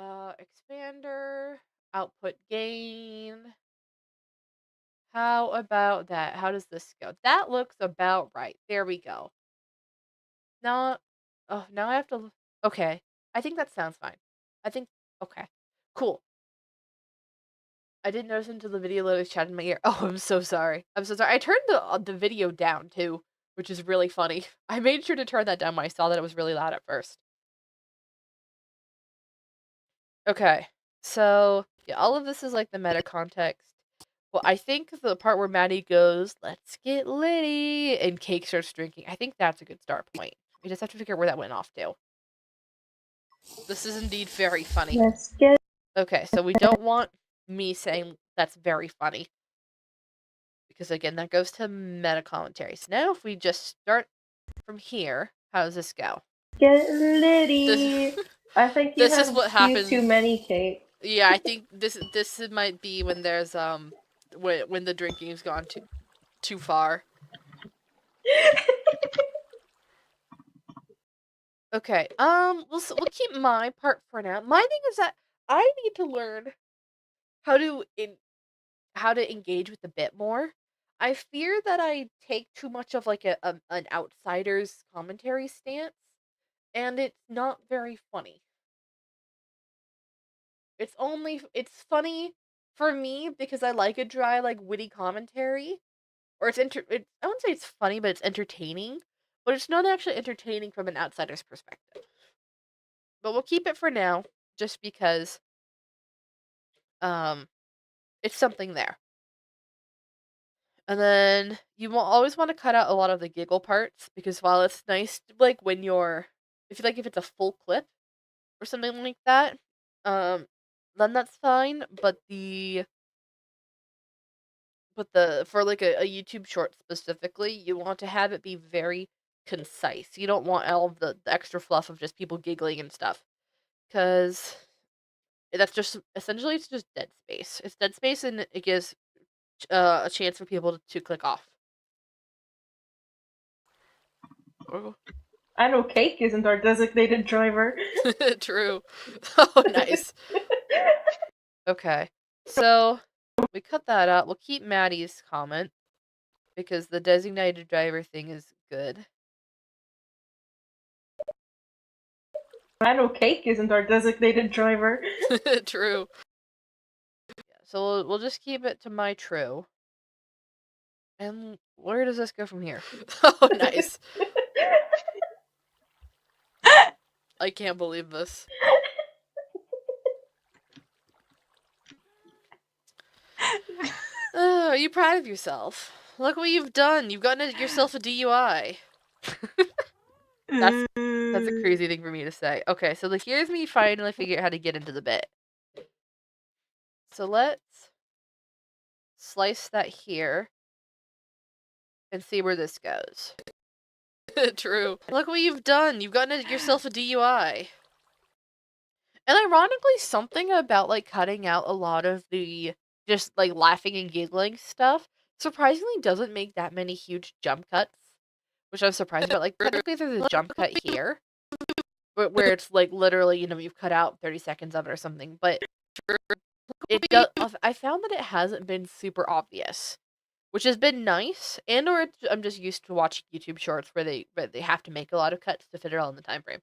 Expander, output gain. How about that? How does this go? That looks about right. There we go. Now, oh, now I have to. Okay, I think that sounds fine. Okay, cool. I didn't notice until the video loaded chat in my ear. Oh, I'm so sorry. I'm so sorry. I turned the video down too, which is really funny. I made sure to turn that down when I saw that it was really loud at first. Okay, so yeah, all of this is like the meta context. Well, I think the part where Maddie goes, "Let's get litty," and Cake starts drinking. I think that's a good start point. We just have to figure out where that went off to. This is indeed very funny. Let's get. Okay, so we don't want me saying that's very funny. Because again, that goes to meta commentary. So now if we just start from here, how does this go? Get litty. I think you this have is what happens. too many, Kate. Yeah, I think this might be when there's when the drinking's gone too far. Okay. We'll keep my part for now. My thing is that I need to learn how to engage with the bit more. I fear that I take too much of like an outsider's commentary stance, and it's not very funny. It's funny for me because I like a dry, like witty commentary, or I wouldn't say it's funny, but it's entertaining. But it's not actually entertaining from an outsider's perspective. But we'll keep it for now, just because it's something there. And then you will always want to cut out a lot of the giggle parts, because while it's nice, like when if it's a full clip or something like that, then that's fine. But for like a YouTube short specifically, you want to have it be very concise. You don't want all of the extra fluff of just people giggling and stuff, because that's just essentially it's just dead space. It's dead space, and it gives a chance for people to click off. Oh. I know Cake isn't our designated driver. True. Oh, nice. Okay, so we cut that out. We'll keep Maddie's comment because the designated driver thing is good. I know Cake isn't our designated driver. True. Yeah, so we'll just keep it to my true. And where does this go from here? Oh, nice. I can't believe this. Are you proud of yourself? Look what you've done. You've gotten yourself a DUI. That's a crazy thing for me to say. Okay, so here's me finally figure out how to get into the bit. So let's slice that here and see where this goes. True. Look what you've done. You've gotten yourself a DUI. And ironically, something about like cutting out a lot of the just like laughing and giggling stuff surprisingly doesn't make that many huge jump cuts, which I'm surprised about. Like technically there's a jump cut here where it's like literally, you've cut out 30 seconds of it or something, but it does. I found that it hasn't been super obvious, which has been nice. And or I'm just used to watching YouTube shorts where they have to make a lot of cuts to fit it all in the time frame.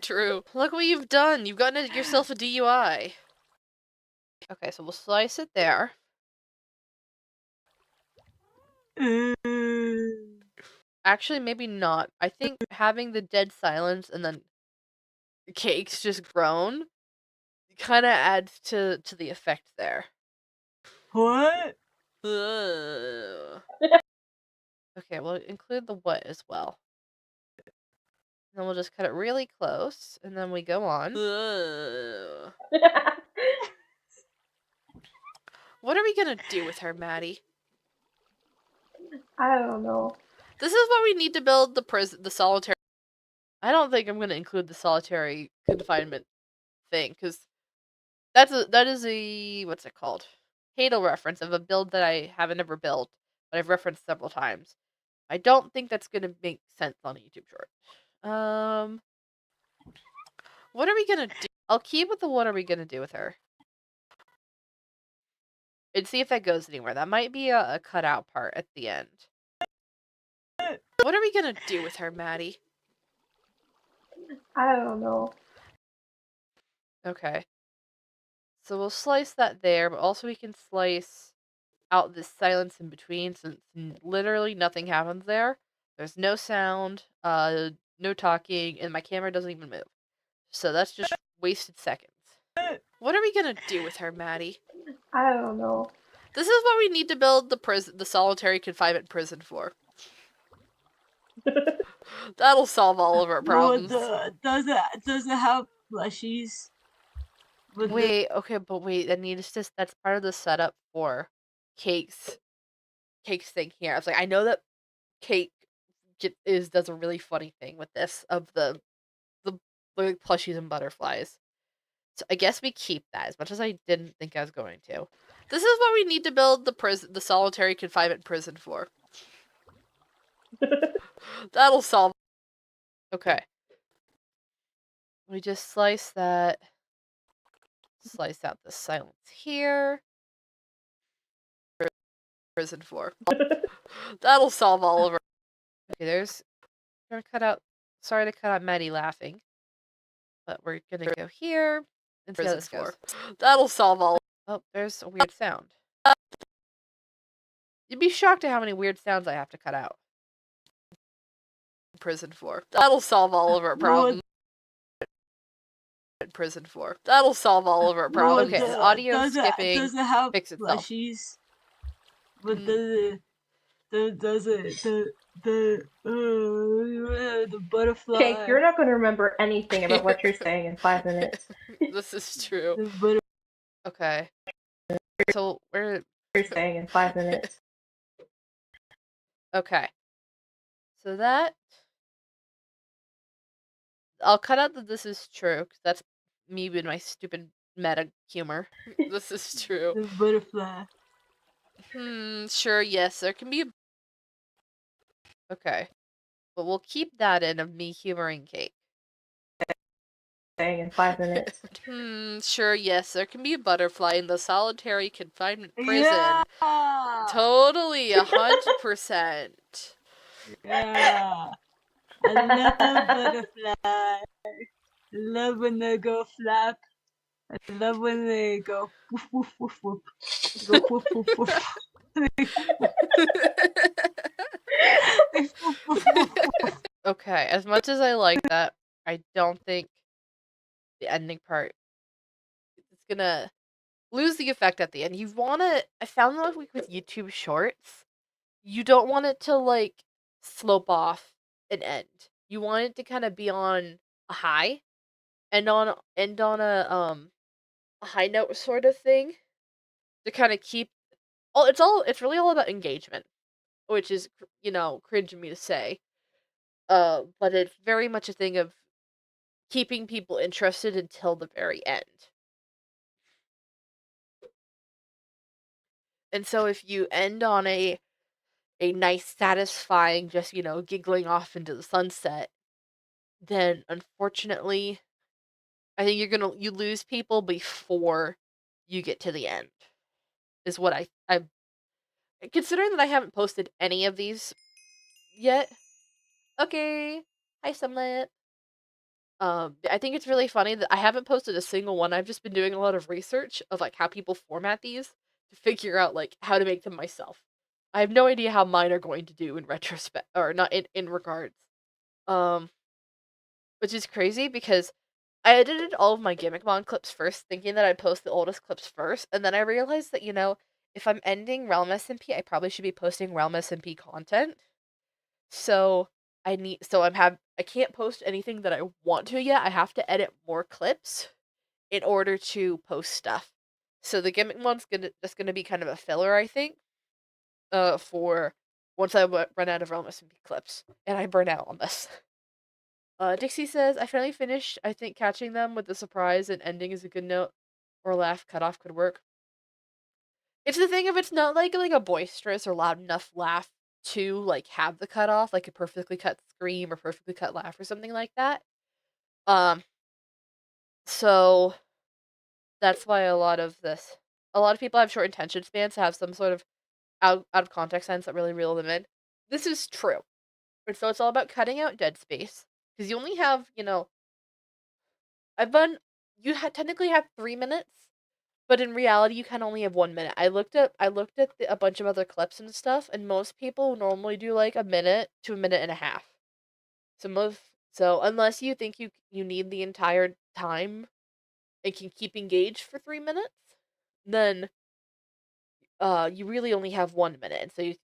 True. Look what you've done. You've gotten yourself a DUI. Okay, so we'll slice it there. Actually, maybe not. I think having the dead silence and then the cake's just grown kind of adds to the effect there. What? Ugh. Okay, we'll include the what as well. Then we'll just cut it really close, and then we go on. Ugh. What are we gonna do with her, Maddie? I don't know. This is what we need to build the solitary. I don't think I'm gonna include the solitary confinement thing, because that is a what's it called? Hadal reference of a build that I haven't ever built, but I've referenced several times. I don't think that's gonna make sense on a YouTube short. What are we gonna do? I'll keep with the what are we gonna do with her. And see if that goes anywhere. That might be a cutout part at the end. What are we gonna do with her, Maddie? I don't know. Okay. So we'll slice that there, but also we can slice out this silence in between since literally nothing happens there. There's no sound, no talking, and my camera doesn't even move. So that's just wasted seconds. What are we gonna do with her, Maddie? I don't know. This is what we need to build the solitary confinement prison for. That'll solve all of our problems. Does it have plushies? Wait, okay, but wait, that's part of the setup for Cake's thing here. I was like, I know that Cake does a really funny thing with this of the like, plushies and butterflies. So I guess we keep that as much as I didn't think I was going to. This is what we need to build the solitary confinement prison for. That'll solve. Okay. We just slice that. Slice out the silence here. Prison for. That'll solve all of our. Okay, there's. We're gonna cut out. Sorry to cut out Maddie laughing. But we're gonna go here and see how this goes. That'll solve all. Oh, there's a weird sound. You'd be shocked at how many weird sounds I have to cut out. Prison for. That'll solve all of our problems. Prison for. That'll solve all of our problems. Okay, audio skipping does it have fix itself. plushies? But the butterfly. Cake, you're not going to remember anything about what you're saying in 5 minutes. This is true. Okay. So we're saying in 5 minutes. Okay. So that I'll cut out that this is true because that's me with my stupid meta humor. This is true. The butterfly. Sure, yes, there can be. Okay. But we'll keep that in of me humoring Cake. Saying in 5 minutes. Sure, yes, there can be a butterfly in the solitary confinement prison. Yeah! Totally, 100%. Yeah. I love butterfly. I love when they go flap. I love when they go woof woof woof woof. Go woof woof woof. Okay, as much as I like that, I don't think the ending part is gonna lose the effect at the end. You wanna I found that with YouTube shorts, you don't want it to like slope off and end. You want it to kind of be on a high and on a high note sort of thing to kind of keep it's really all about engagement, which is cringe of me to say. But it's very much a thing of keeping people interested until the very end. And so if you end on a nice, satisfying, just, giggling off into the sunset, then unfortunately, I think you lose people before you get to the end. Is what I considering that I haven't posted any of these yet. Okay. Hi Sunlit. I think it's really funny that I haven't posted a single one. I've just been doing a lot of research of like how people format these to figure out like how to make them myself. I have no idea how mine are going to do in retrospect or not in regards. Um, which is crazy because I edited all of my Gimmick Mon clips first, thinking that I'd post the oldest clips first, and then I realized that, if I'm ending Realm SMP, I probably should be posting Realm SMP content. So I can't post anything that I want to yet. I have to edit more clips in order to post stuff. So the Gimmick Mon's just gonna be kind of a filler, I think, for once I run out of Realm SMP clips, and I burn out on this. Dixie says, I finally finished. I think catching them with the surprise and ending is a good note or laugh cutoff could work. It's the thing if it's not like a boisterous or loud enough laugh to like have the cutoff, like a perfectly cut scream or perfectly cut laugh or something like that. Um, so that's why a lot of people have short attention spans to have some sort of out of context sense that really reel them in. This is true. And so it's all about cutting out dead space because you only have, I've done technically have 3 minutes, but in reality, you can only have 1 minute. I looked at a bunch of other clips and stuff, and most people normally do like a minute to a minute and a half. So unless you think you need the entire time and can keep engaged for 3 minutes, then you really only have 1 minute. And so you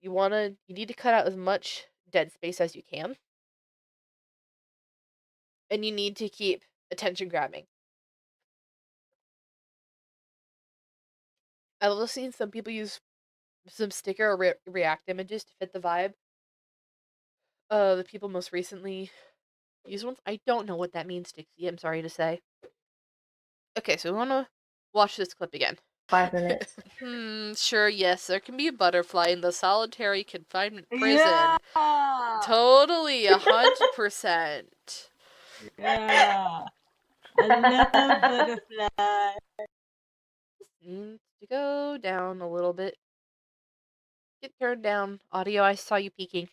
need to cut out as much dead space as you can, and you need to keep attention grabbing. I've also seen some people use some sticker or react images to fit the vibe. The people most recently used ones. I don't know what that means, Dixie. I'm sorry to say. Okay, so we want to watch this clip again. 5 minutes. Sure, yes, there can be a butterfly in the solitary confinement prison. Yeah. Totally, 100%. Yeah. I love butterfly. Needs to go down a little bit. Get turned down. Audio, I saw you peeking.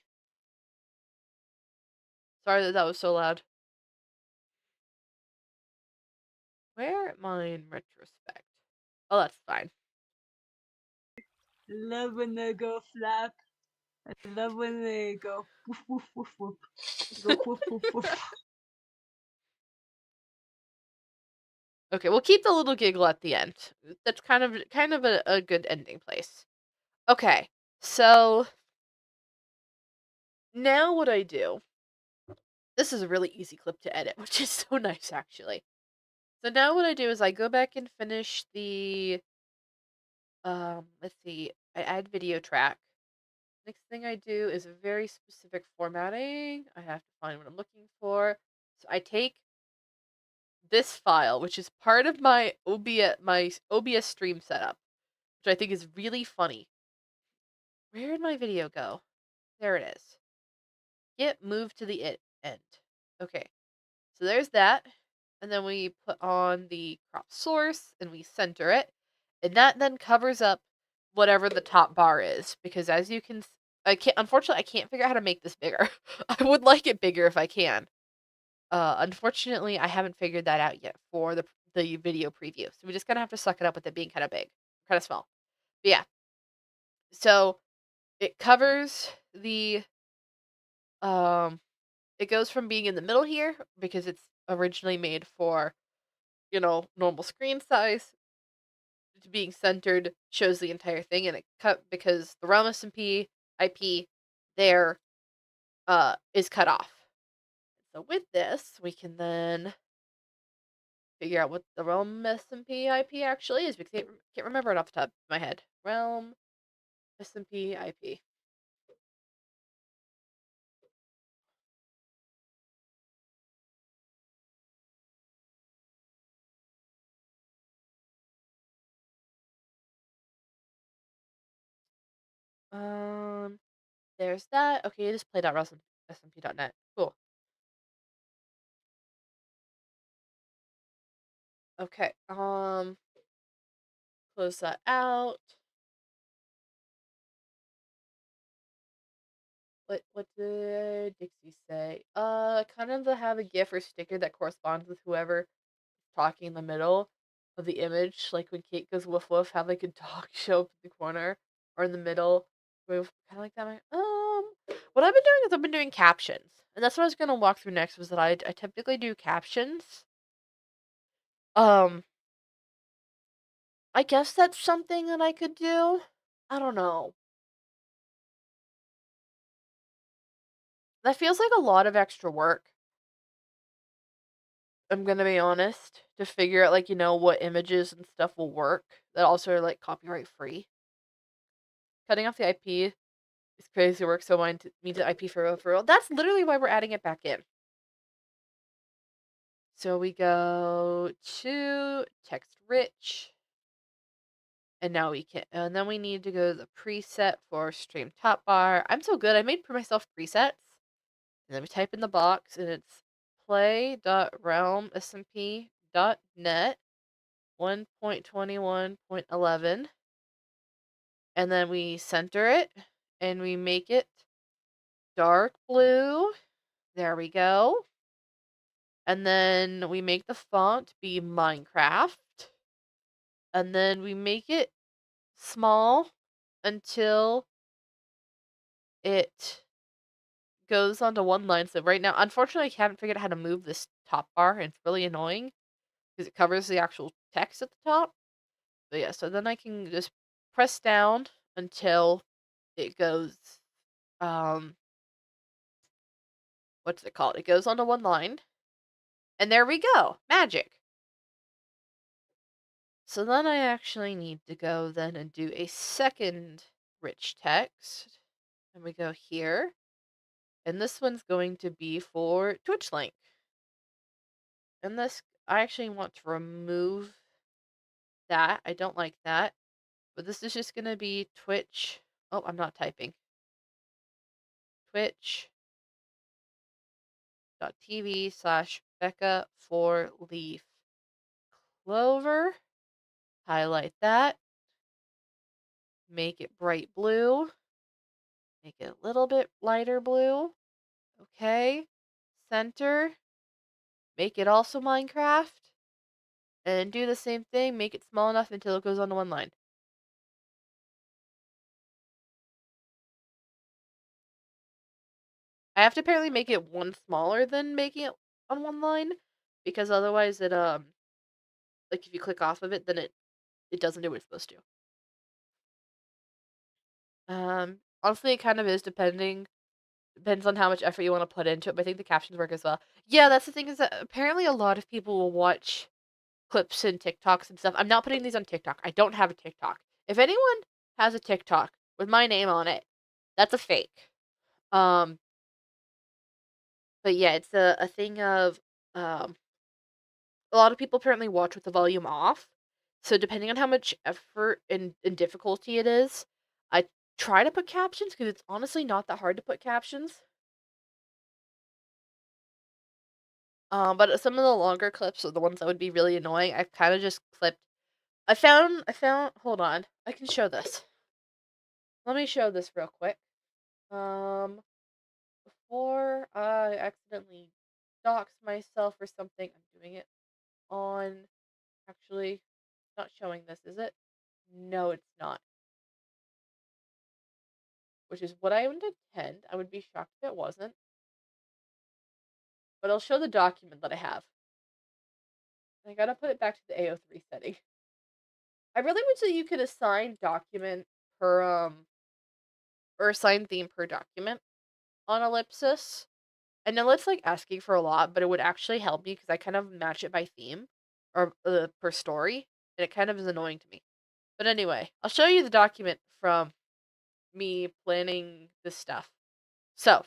Sorry that was so loud. Where am I in retrospect? Oh, that's fine. I love when they go flap. I love when they go woof woof woof woof. Go woof woof woof. Okay, we'll keep the little giggle at the end. That's kind of a good ending place. Okay, so now what I do. This is a really easy clip to edit, which is so nice actually. So now what I do is I go back and finish the let's see, I add video track. Next thing I do is a very specific formatting. I have to find what I'm looking for. So I take this file, which is part of my OBS stream setup, which I think is really funny. Where did my video go? There it is. Get moved to the end. Okay, so there's that. And then we put on the crop source and we center it. And that then covers up whatever the top bar is. Because as you can, unfortunately, I can't figure out how to make this bigger. I would like it bigger if I can. Unfortunately, I haven't figured that out yet for the video preview. So we just gonna have to suck it up with it being kind of big, kind of small. But yeah. So it covers um, it goes from being in the middle here because it's originally made for, normal screen size to being centered, shows the entire thing, and it cut because the realm SMP IP there is cut off. So with this, we can then figure out what the realm SMP IP actually is because I can't remember it off the top of my head. Realm SMP IP. There's that. Okay, just play.smp.net. Cool. Okay. Close that out. What did Dixie say? Kind of to have a GIF or sticker that corresponds with whoever talking in the middle of the image. Like when Kate goes woof woof, have like a dog show up in the corner or in the middle. Kind of like that. What I've been doing is I've been doing captions, and that's what I was gonna walk through next. Was that I typically do captions. Um, I guess that's something that I could do. I don't know. That feels like a lot of extra work. I'm gonna be honest, to figure out like what images and stuff will work that also are like copyright free. Cutting off the IP is crazy work, so mine means the IP for real. That's literally why we're adding it back in. So we go to text rich, and now we can, and then we need to go to the preset for stream top bar. I'm so good. I made for myself presets, and then we type in the box, and it's play.realmsmp.net 1.21.11, and then we center it, and we make it dark blue. There we go. And then we make the font be Minecraft. And then we make it small until it goes onto one line. So right now, unfortunately, I haven't figured out how to move this top bar, and it's really annoying because it covers the actual text at the top. But yeah, so then I can just press down until it goes, um, what's it called? It goes onto one line. And there we go. Magic. So then I actually need to go then and do a second rich text. And we go here. And this one's going to be for Twitch link. And this, I actually want to remove that. I don't like that. But this is just going to be Twitch. Oh, I'm not typing. Twitch.tv/Becca 4Leaf Clover. Highlight that. Make it bright blue. Make it a little bit lighter blue. Okay. Center. Make it also Minecraft. And do the same thing. Make it small enough until it goes onto one line. I have to apparently make it one smaller than making it on one line. Because otherwise it, like if you click off of it, then it doesn't do what it's supposed to. Honestly, it kind of is depends on how much effort you want to put into it, but I think the captions work as well. Yeah, that's the thing is that apparently a lot of people will watch clips and TikToks and stuff. I'm not putting these on TikTok. I don't have a TikTok. If anyone has a TikTok with my name on it, that's a fake. Um, but yeah, it's a thing of um, a lot of people apparently watch with the volume off. So depending on how much effort and difficulty it is, I try to put captions because it's honestly not that hard to put captions. But some of the longer clips are the ones that would be really annoying. I've kind of just clipped. I found. Hold on, I can show this. Let me show this real quick. Um, before I accidentally dox myself or something, I'm doing it on. Actually, not showing this, is it? No, it's not. Which is what I would intend. I would be shocked if it wasn't. But I'll show the document that I have. I gotta put it back to the AO3 setting. I really wish that you could assign document per or assign theme per document on Ellipsis. I know it's like asking for a lot, but it would actually help me because I kind of match it by theme or per story, and it kind of is annoying to me. But anyway, I'll show you the document from me planning this stuff. So,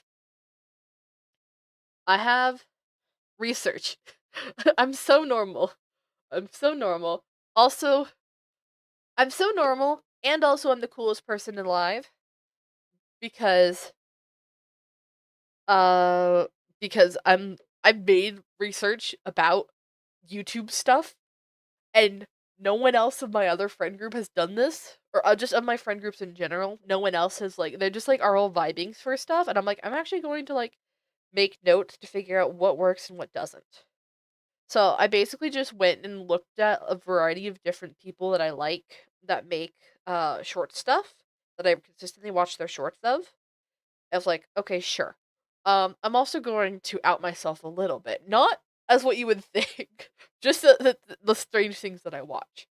I have research. I'm so normal. I'm so normal. Also, I'm so normal, and also I'm the coolest person alive because uh because I've made research about YouTube stuff and no one else of my other friend group has done this, or just of my friend groups in general. No one else has like they're just like are all vibing for stuff, and I'm like I'm actually going to like make notes to figure out what works and what doesn't. So I basically just went and looked at a variety of different people that I like that make short stuff that I consistently watch their shorts of. I was like, okay, sure. I'm also going to out myself a little bit, not as what you would think, just the strange things that I watch.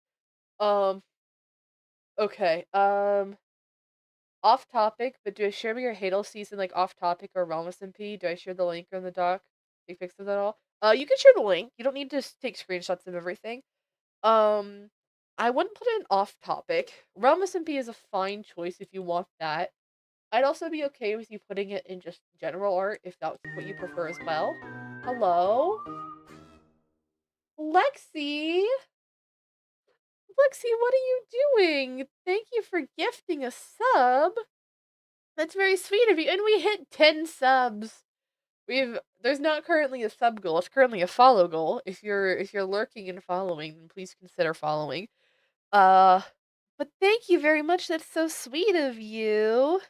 Um, okay. Off topic, but do I share your Hadel season like off topic or Wellness MP? Do I share the link on the doc? Big fix of that all? You can share the link. You don't need to take screenshots of everything. Um, I wouldn't put it in off topic. Wellness MP is a fine choice if you want that. I'd also be okay with you putting it in just general art if that's what you prefer as well. Hello? Lexi? Lexi, what are you doing? Thank you for gifting a sub. That's very sweet of you. And we hit 10 subs. There's not currently a sub goal. It's currently a follow goal. If you're lurking and following, then please consider following. Uh but thank you very much. That's so sweet of you.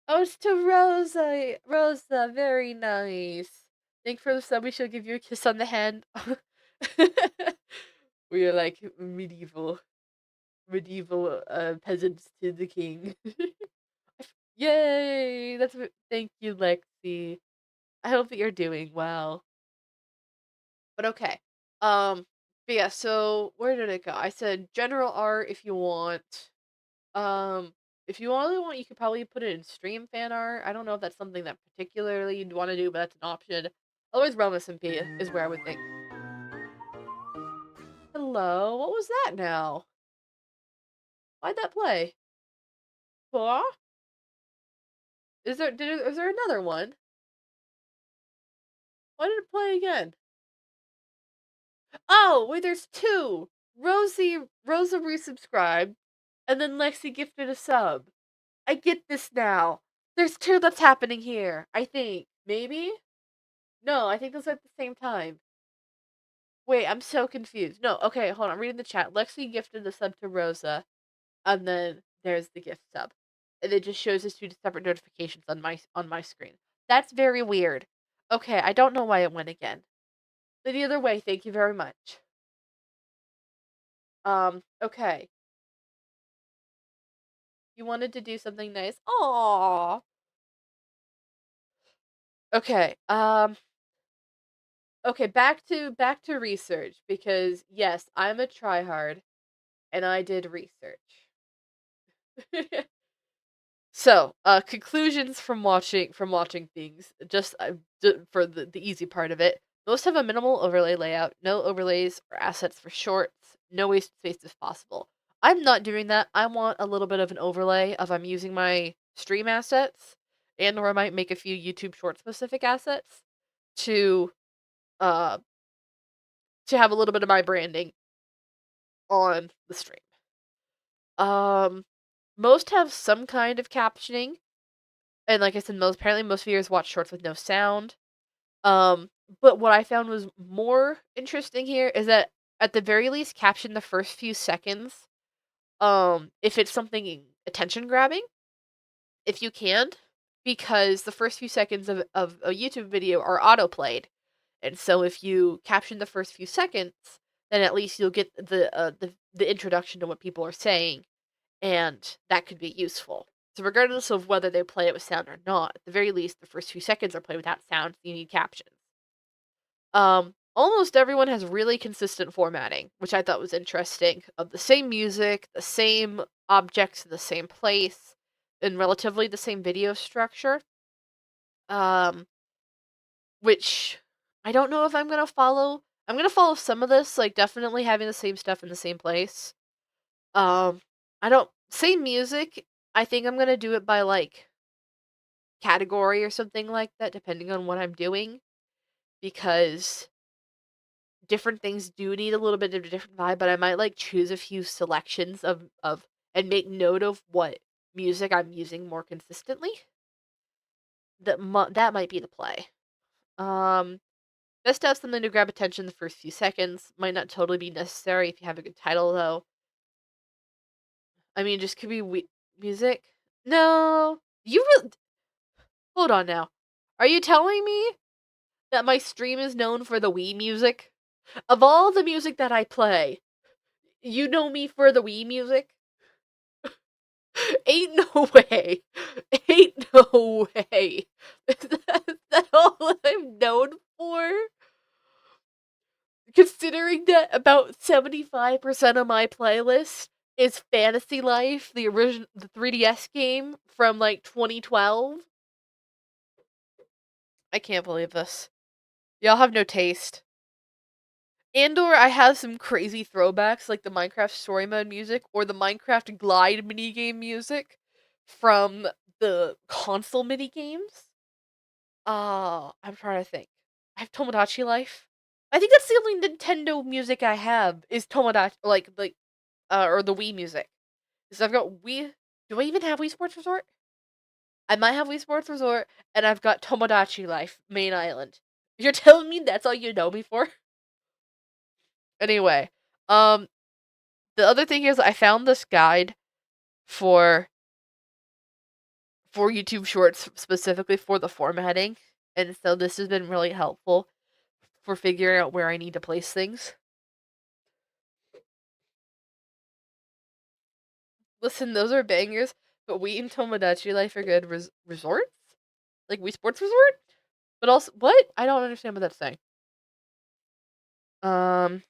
Oh, it's to Rosa. Rosa, very nice. Thank for the sub. We shall give you a kiss on the hand. We are like medieval peasants to the king. Yay! Thank you, Lexi. I hope that you're doing well. But okay. But yeah, so where did it go? I said general art if you want. Um, if you only want, you could probably put it in stream fan art. I don't know if that's something that particularly you'd want to do, but that's an option. Otherwise, Realm SMP is where I would think. Hello, what was that now? Why'd that play? What? Is there another one? Why did it play again? Oh, wait, there's two. Rosa resubscribed, and then Lexi gifted a sub. I get this now. There's two that's happening here, I think. Maybe? No, I think those are at the same time. Wait, I'm so confused. No, okay, hold on. I'm reading the chat. Lexi gifted the sub to Rosa, and then there's the gift sub. And it just shows us two separate notifications on my screen. That's very weird. Okay, I don't know why it went again. But either way, thank you very much. Okay. You wanted to do something nice? Aww. Okay. Okay, back to research because yes, I'm a tryhard and I did research. So, conclusions from watching things. Just for the easy part of it, most have a minimal overlay layout, no overlays or assets for shorts, no wasted space if possible. I'm not doing that. I want a little bit of an overlay of I'm using my stream assets, and or I might make a few YouTube short specific assets to uh have a little bit of my branding on the stream. Um, most have some kind of captioning. And like I said, most viewers watch shorts with no sound. But what I found was more interesting here is that at the very least caption the first few seconds. If it's something attention grabbing, if you can, because the first few seconds of a YouTube video are autoplayed. And so if you caption the first few seconds, then at least you'll get the introduction to what people are saying, and that could be useful. So regardless of whether they play it with sound or not, at the very least, the first few seconds are played without sound, so you need captions. Almost everyone has really consistent formatting, which I thought was interesting, of the same music, the same objects in the same place, and relatively the same video structure. Which I don't know if I'm gonna follow. I'm gonna follow some of this, like definitely having the same stuff in the same place. Um, I don't same music. I think I'm gonna do it by like category or something like that, depending on what I'm doing, because different things do need a little bit of a different vibe. But I might like choose a few selections of and make note of what music I'm using more consistently. That might be the play. Um, Best to have something to grab attention the first few seconds. Might not totally be necessary if you have a good title, though. I mean, just could be music. No, you really. Hold on now. Are you telling me that my stream is known for the Wii music? Of all the music that I play, you know me for the Wii music? Ain't no way. Ain't no way. Is that all I'm known for? Considering that about 75% of my playlist is Fantasy Life, the 3DS game from like 2012. I can't believe this. Y'all have no taste. And/or I have some crazy throwbacks like the Minecraft story mode music or the Minecraft glide minigame music from the console minigames. I'm trying to think. I have Tomodachi Life. I think that's the only Nintendo music I have is Tomodachi or the Wii music. Because I've got Wii. Do I even have Wii Sports Resort? I might have Wii Sports Resort, and I've got Tomodachi Life, Main Island. You're telling me that's all you know me for? Anyway, um, the other thing is I found this guide for YouTube Shorts specifically for the formatting, and so this has been really helpful for figuring out where I need to place things. Listen, those are bangers, but Wii and Tomodachi Life are good resorts? Like Wii Sports Resort? But also, what? I don't understand what that's saying. Um,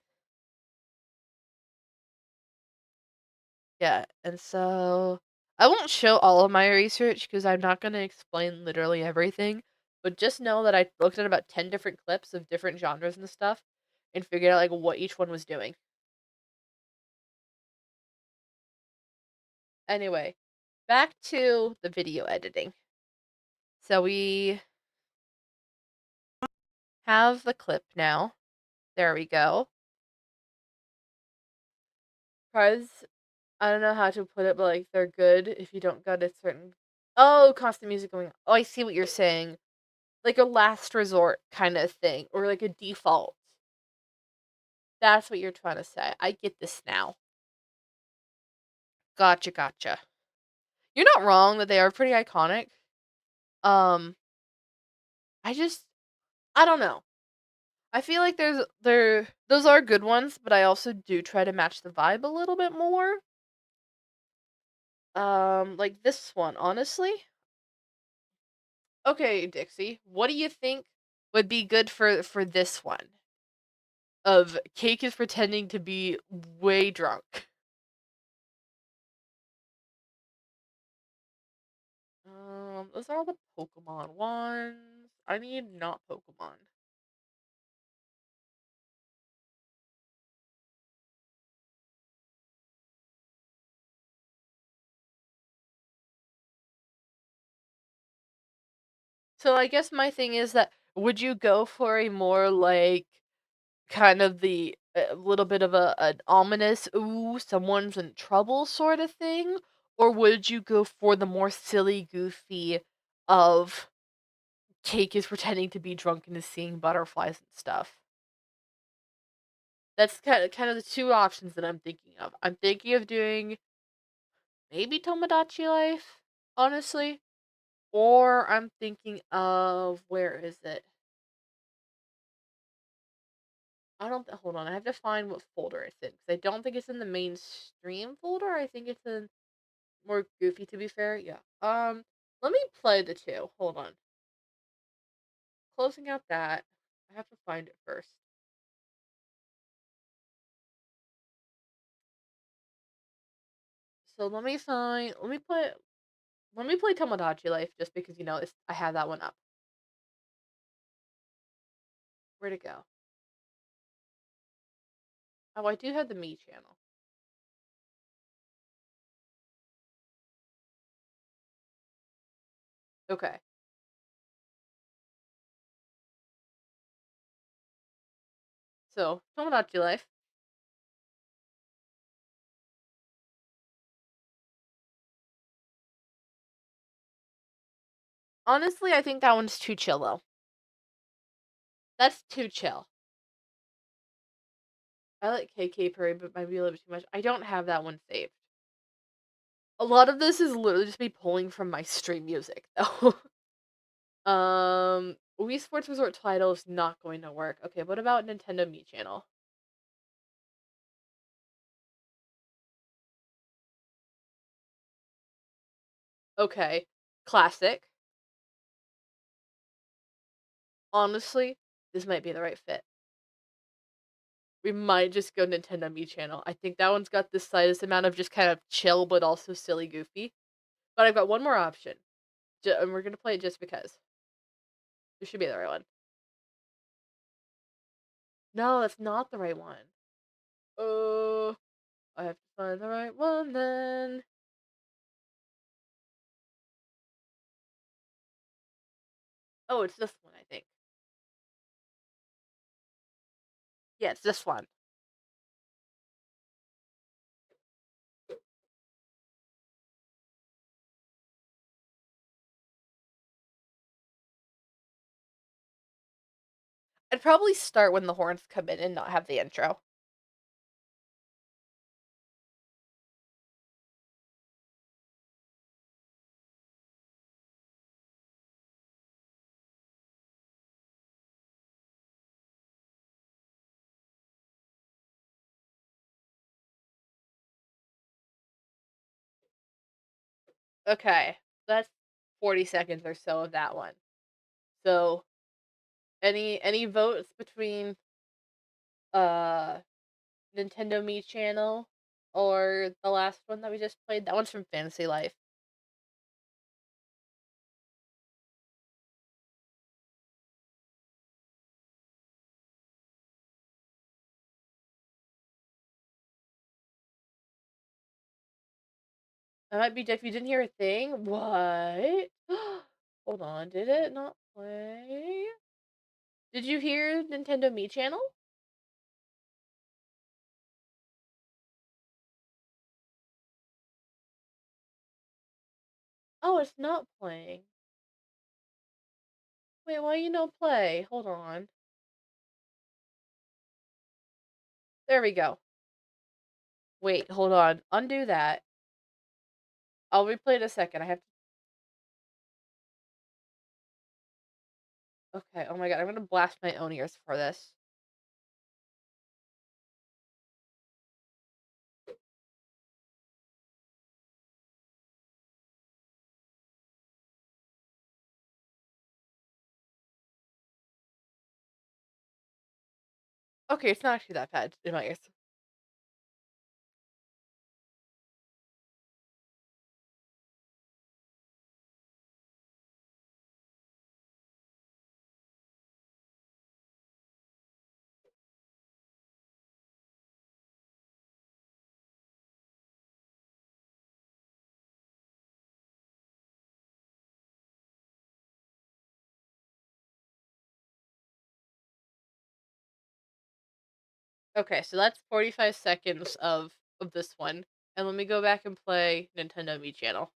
yeah, and so I won't show all of my research because I'm not going to explain literally everything, but just know that I looked at about 10 different clips of different genres and stuff and figured out like what each one was doing. Anyway, back to the video editing. So we have the clip now. There we go. Cars, I don't know how to put it, but like they're good if you don't got a certain. Oh, constant music going on. Oh, I see what you're saying. Like a last resort kind of thing, or like a default. That's what you're trying to say. I get this now. Gotcha, gotcha. You're not wrong that they are pretty iconic. Um, I just, I don't know. I feel like those are good ones, but I also do try to match the vibe a little bit more. Like this one, honestly. Okay, Dixie, what do you think would be good for this one? Of Cake is pretending to be way drunk. Those are all the Pokemon ones. I need not Pokemon. So I guess my thing is that would you go for a more like kind of the a little bit of an ominous ooh someone's in trouble sort of thing, or would you go for the more silly goofy of Cake is pretending to be drunk and is seeing butterflies and stuff? That's kind of the two options that I'm thinking of. I'm thinking of doing maybe Tomodachi Life, honestly, or I'm thinking of where is it? I don't hold on. I have to find what folder it's in because I don't think it's in the mainstream folder. I think it's in more goofy. To be fair, yeah. Let me play the two. Hold on. Closing out that. I have to find it first. So let me find. Let me play. Let me play Tomodachi Life just because I have that one up. Where'd it go? Oh, I do have the Me channel. Okay. So Tomodachi Life. Honestly, I think that one's too chill though. That's too chill. I like KK Perry, but might be a little bit too much. I don't have that one saved. A lot of this is literally just me pulling from my stream music, though. Wii Sports Resort title is not going to work. Okay, what about Nintendo Me Channel? Okay, classic. Honestly, this might be the right fit. We might just go Nintendo Me Channel. I think that one's got the slightest amount of just kind of chill, but also silly goofy. But I've got one more option, and we're gonna play it just because. This should be the right one. No, that's not the right one. Oh, I have to find the right one then. Oh, it's this one, I think. Yeah, it's this one. I'd probably start when the horns come in and not have the intro. Okay, that's 40 seconds or so of that one. So, any votes between uh Nintendo Me Channel or the last one that we just played? That one's from Fantasy Life. That might be if you didn't hear a thing. What? Hold on, did it not play? Did you hear Nintendo Me Channel? Oh, it's not playing. Wait, why you no play? Hold on. There we go. Wait, hold on. Undo that. I'll replay it a second. I have to. Okay, oh my god, I'm gonna blast my own ears for this. Okay, it's not actually that bad in my ears. Okay, so that's 45 seconds of this one. And let me go back and play Nintendo Me Channel.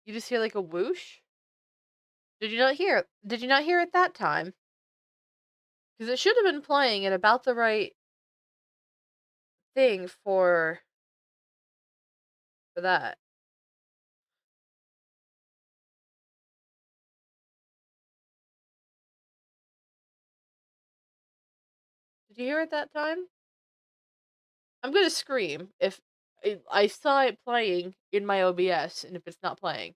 You just hear like a whoosh? Did you not hear it? Did you not hear it that time? Because it should have been playing at about the right thing for that. Did you hear it that time? I'm gonna scream if I saw it playing in my OBS and if it's not playing.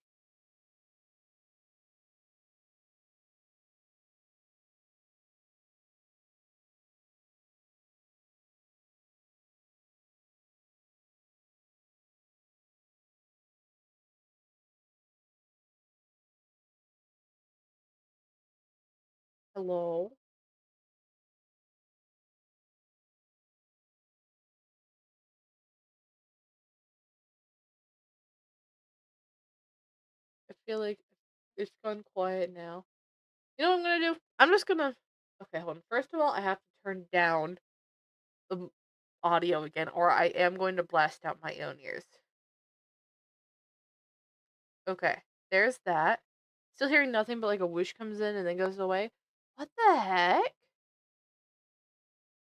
Hello? I feel like it's gone quiet now. You know what I'm gonna do? I'm just gonna. Okay, hold on. First of all, I have to turn down the audio again, or I am going to blast out my own ears. Okay, there's that. Still hearing nothing but like a whoosh comes in and then goes away. What the heck?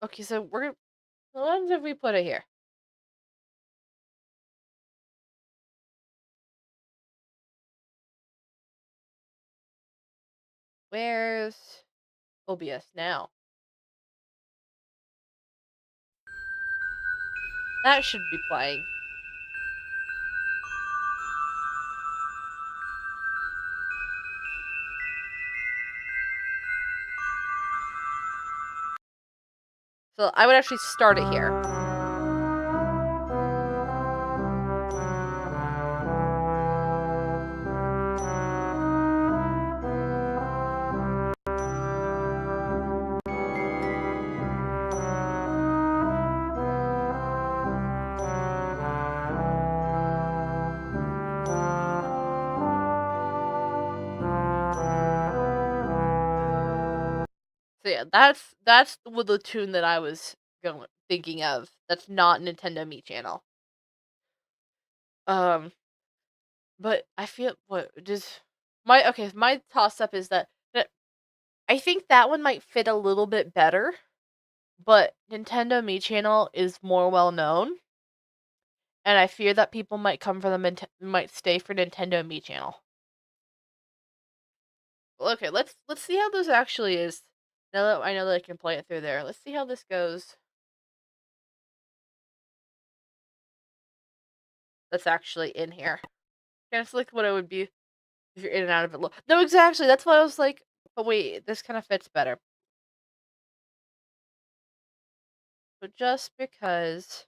Okay, so what if we put it here? Where's OBS now? That should be playing. So I would actually start it here. So yeah, that's the tune that I was thinking of. That's not Nintendo Me channel. But I feel my toss up is that I think that one might fit a little bit better, but Nintendo Me channel is more well known, and I fear that people might come for might stay for Nintendo Me channel. Okay, let's see how this actually is. Now that I know that I can play it through there, let's see how this goes. That's actually in here. Kind of like what it would be if you're in and out of it. No, exactly. That's why I was like, but wait, this kind of fits better. But just because.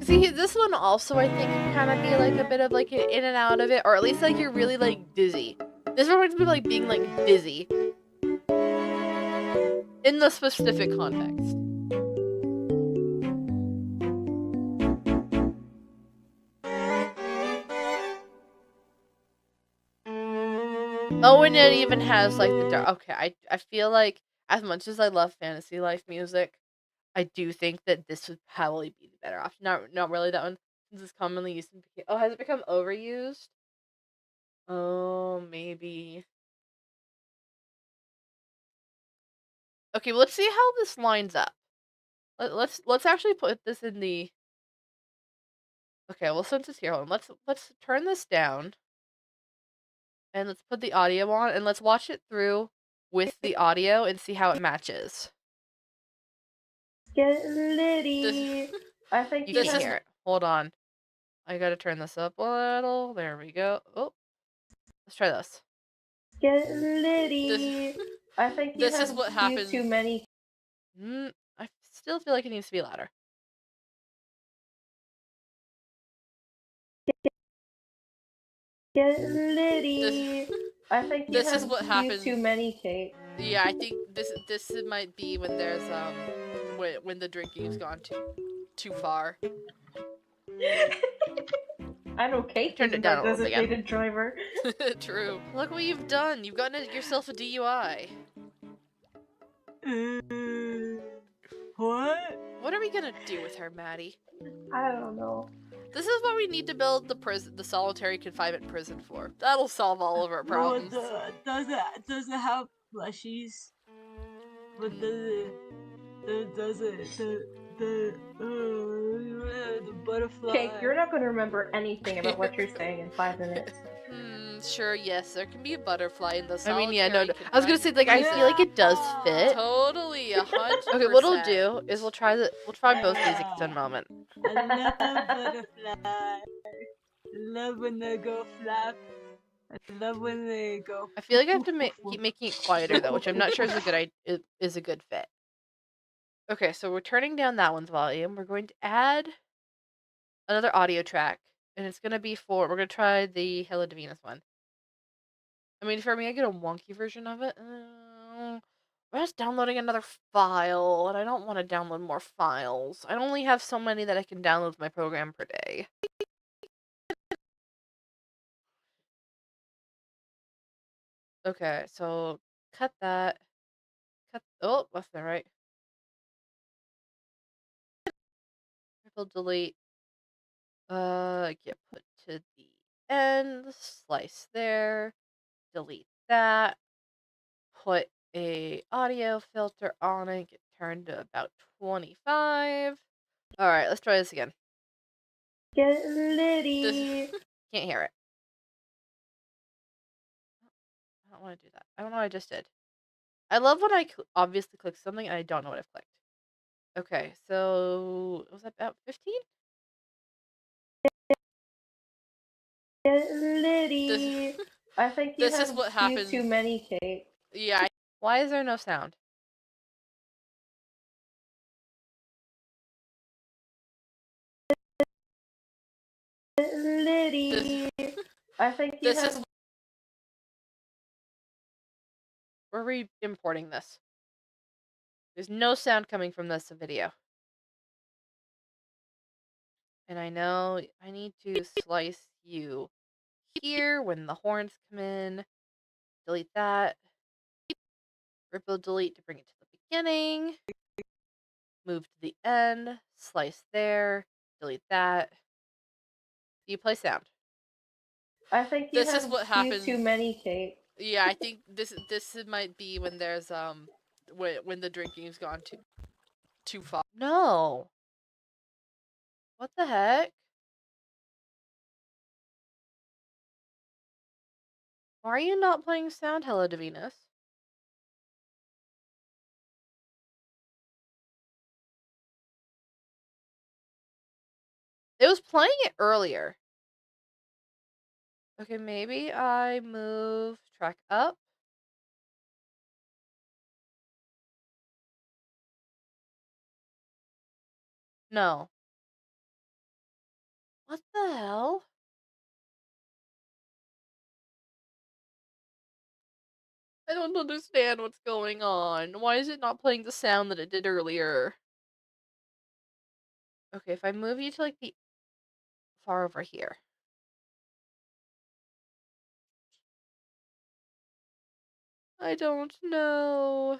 See, this one also I think can kind of be like a bit of like an in and out of it, or at least like you're really like dizzy. This reminds me of like being like dizzy in the specific context. Oh, and it even has like the dark. Okay, I feel like as much as I love Fantasy Life music, I do think that this would probably be the better option. Not really that one, since it's commonly used in. Oh, has it become overused? Oh, maybe. Okay, well, let's see how this lines up. Let's actually put this in the. Okay, well, since it's here, hold on. Let's turn this down, and let's put the audio on, and let's watch it through with the audio and see how it matches. Get litty. I think You can hear it. Hold on. I gotta turn this up a little. There we go. Oh, let's try this. Get litty. I think you This is what happens. Too many. I still feel like it needs to be louder. Get litty. I think this is what happens. Too many, Kate. Yeah, I think this might be when there's when the drinking's gone too far. I know Kate turned it down a little bit again. Designated driver. True. Look what you've done. You've gotten yourself a DUI. What? What are we gonna do with her, Maddie? I don't know. This is what we need to build the solitary confinement prison for. That'll solve all of our problems. Does it have plushies? But does the butterfly? Kate, you're not going to remember anything about what you're saying in 5 minutes. Sure, yes, there can be a butterfly in the solitary. I mean, yeah, no. I was gonna say, like, I feel like it does fit. Totally, 100%. Okay, what we'll do is we'll try both these at one moment. I love butterfly. I love when they go flap. I love when they go. I feel like I have to keep making it quieter though, which I'm not sure is a good fit. Okay, so we're turning down that one's volume. We're going to add another audio track, and it's gonna be we're gonna try the Hella Divinus one. I mean, for me, I get a wonky version of it. I'm just downloading another file, and I don't want to download more files. I only have so many that I can download with my program per day. Okay, so cut that. Cut. Oh, left and right. Triple delete. Get put to the end. Slice there. Delete that. Put a audio filter on it. Get turned to about 25. All right, let's try this again. Get This litty. can't hear it. I don't want to do that. I don't know what I just did. I love when I obviously click something and I don't know what I've clicked. Okay, so was that about 15? Get This, litty. I think you this is have what two happens. too many cakes. Yeah. Why is there no sound? Get litty. This, I think you this have. is. We're re-importing this. There's no sound coming from this video. And I know I need to slice you here when the horns come in. Delete that. Ripple delete to bring it to the beginning. Move to the end. Slice there. Delete that. Do you play sound? I think you This is have what two happens. too many cakes. Yeah, I think this might be when there's when the drinking's gone too far. No. What the heck? Why are you not playing sound, Hello Venus? It was playing it earlier. Okay, maybe I move track up. No. What the hell? I don't understand what's going on. Why is it not playing the sound that it did earlier? Okay, if I move you to like the far over here. I don't know.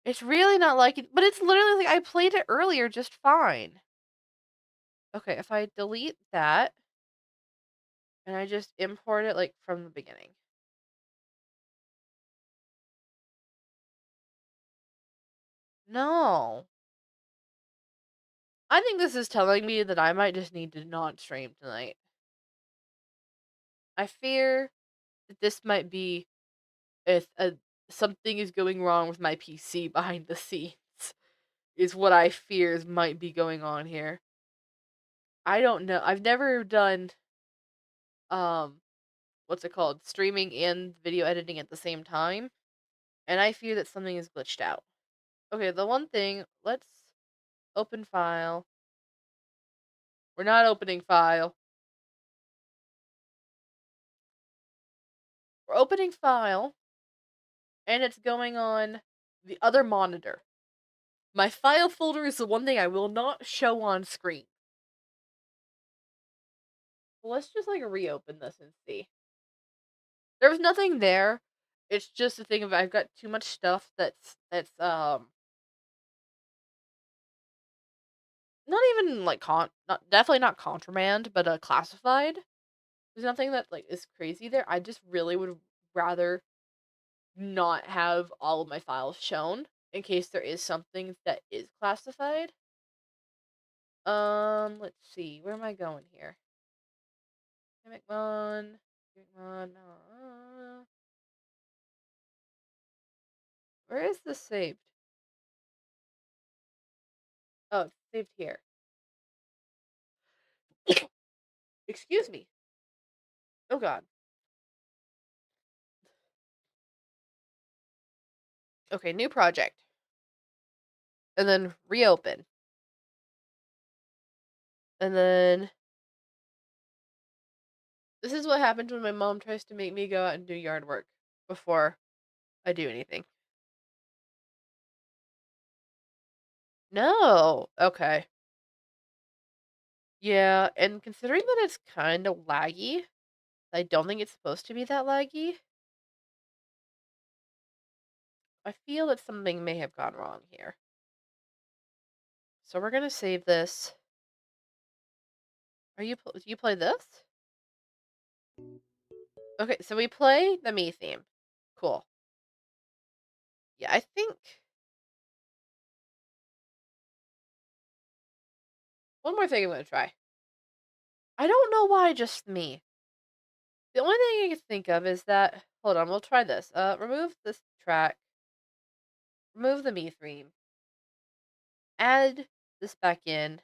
It's really not like it, but it's literally like I played it earlier just fine. Okay, if I delete that and I just import it like from the beginning. No. I think this is telling me that I might just need to not stream tonight. I fear that this might be if something is going wrong with my PC behind the scenes. Is what I fears might be going on here. I don't know. I've never done what's it called? Streaming and video editing at the same time, and I fear that something is glitched out. Okay, the one thing, let's open file. We're not opening file. We're opening file, and it's going on the other monitor. My file folder is the one thing I will not show on screen. Well, let's just like reopen this and see. There was nothing there. It's just a thing of I've got too much stuff that's not even like not definitely not contraband, but classified. There's nothing that like is crazy there. I just really would rather not have all of my files shown in case there is something that is classified. Let's see. Where am I going here? McMahon. Where is this saved? Oh, it's saved here. Excuse me. Oh god. Okay, new project. And then reopen. And then this is what happens when my mom tries to make me go out and do yard work before I do anything. No. Okay. Yeah, and considering that it's kind of laggy, I don't think it's supposed to be that laggy. I feel that something may have gone wrong here. So we're gonna save this. Do you play this? Okay, so we play the me theme. Cool. Yeah, I think one more thing I'm gonna try. I don't know why just me. The only thing I can think of is that hold on, we'll try this. Remove this track, remove the me theme, add this back in.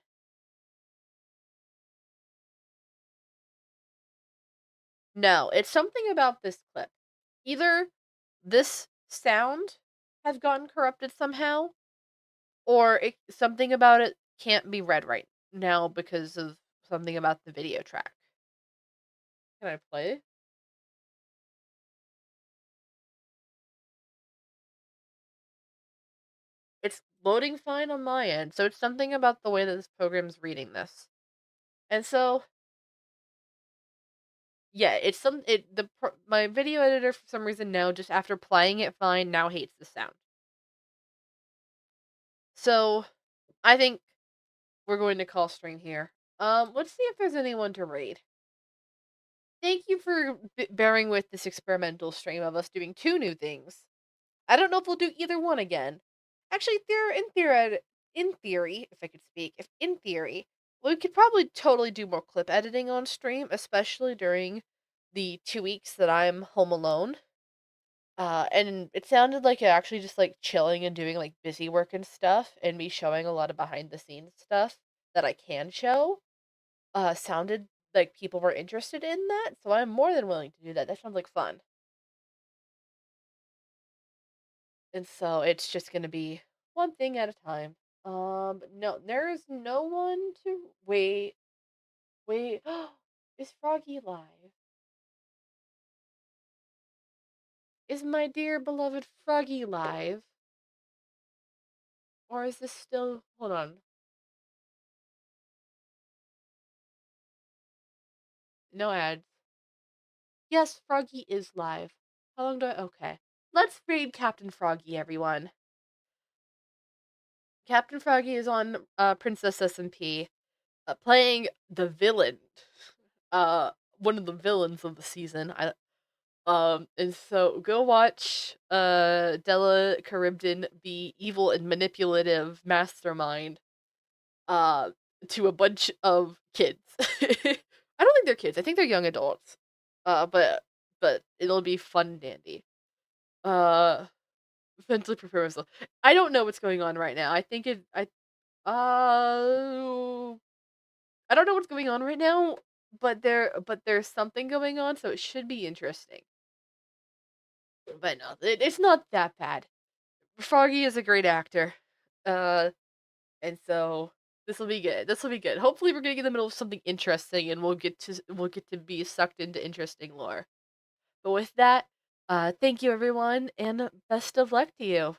No, it's something about this clip. Either this sound has gotten corrupted somehow, or something about it can't be read right now because of something about the video track. Can I play? It's loading fine on my end, so it's something about the way that this program's reading this. And so, yeah, it's my video editor for some reason now just after playing it fine now hates the sound. So, I think we're going to call stream here. Let's see if there's anyone to raid. Thank you for bearing with this experimental stream of us doing 2 new things. I don't know if we'll do either one again. Actually, in theory, if I could speak, if in theory, we could probably totally do more clip editing on stream, especially during the 2 weeks that I'm home alone. And it sounded like it actually just like chilling and doing like busy work and stuff, and me showing a lot of behind the scenes stuff that I can show. Sounded like people were interested in that, so I'm more than willing to do that. That sounds like fun. And so it's just gonna be one thing at a time. No, there's no one to wait. Is Froggy live? Is my dear beloved Froggy live? Or is this still hold on. No ads. Yes, Froggy is live. How long do I okay. Let's raid Captain Froggy, everyone. Captain Froggy is on Princess SMP, playing the villain. One of the villains of the season. And so go watch Della Charybdin be evil and manipulative mastermind uh to a bunch of kids. I don't think they're kids. I think they're young adults. But it'll be fun and dandy. Uh mentally prepare myself. I don't know what's going on right now. Uh I don't know what's going on right now, but there's something going on, so it should be interesting. But no, it's not that bad. Froggy is a great actor. Uh, and so this will be good. This will be good. Hopefully, we're gonna get in the middle of something interesting, and we'll get to be sucked into interesting lore. But with that, thank you everyone, and best of luck to you.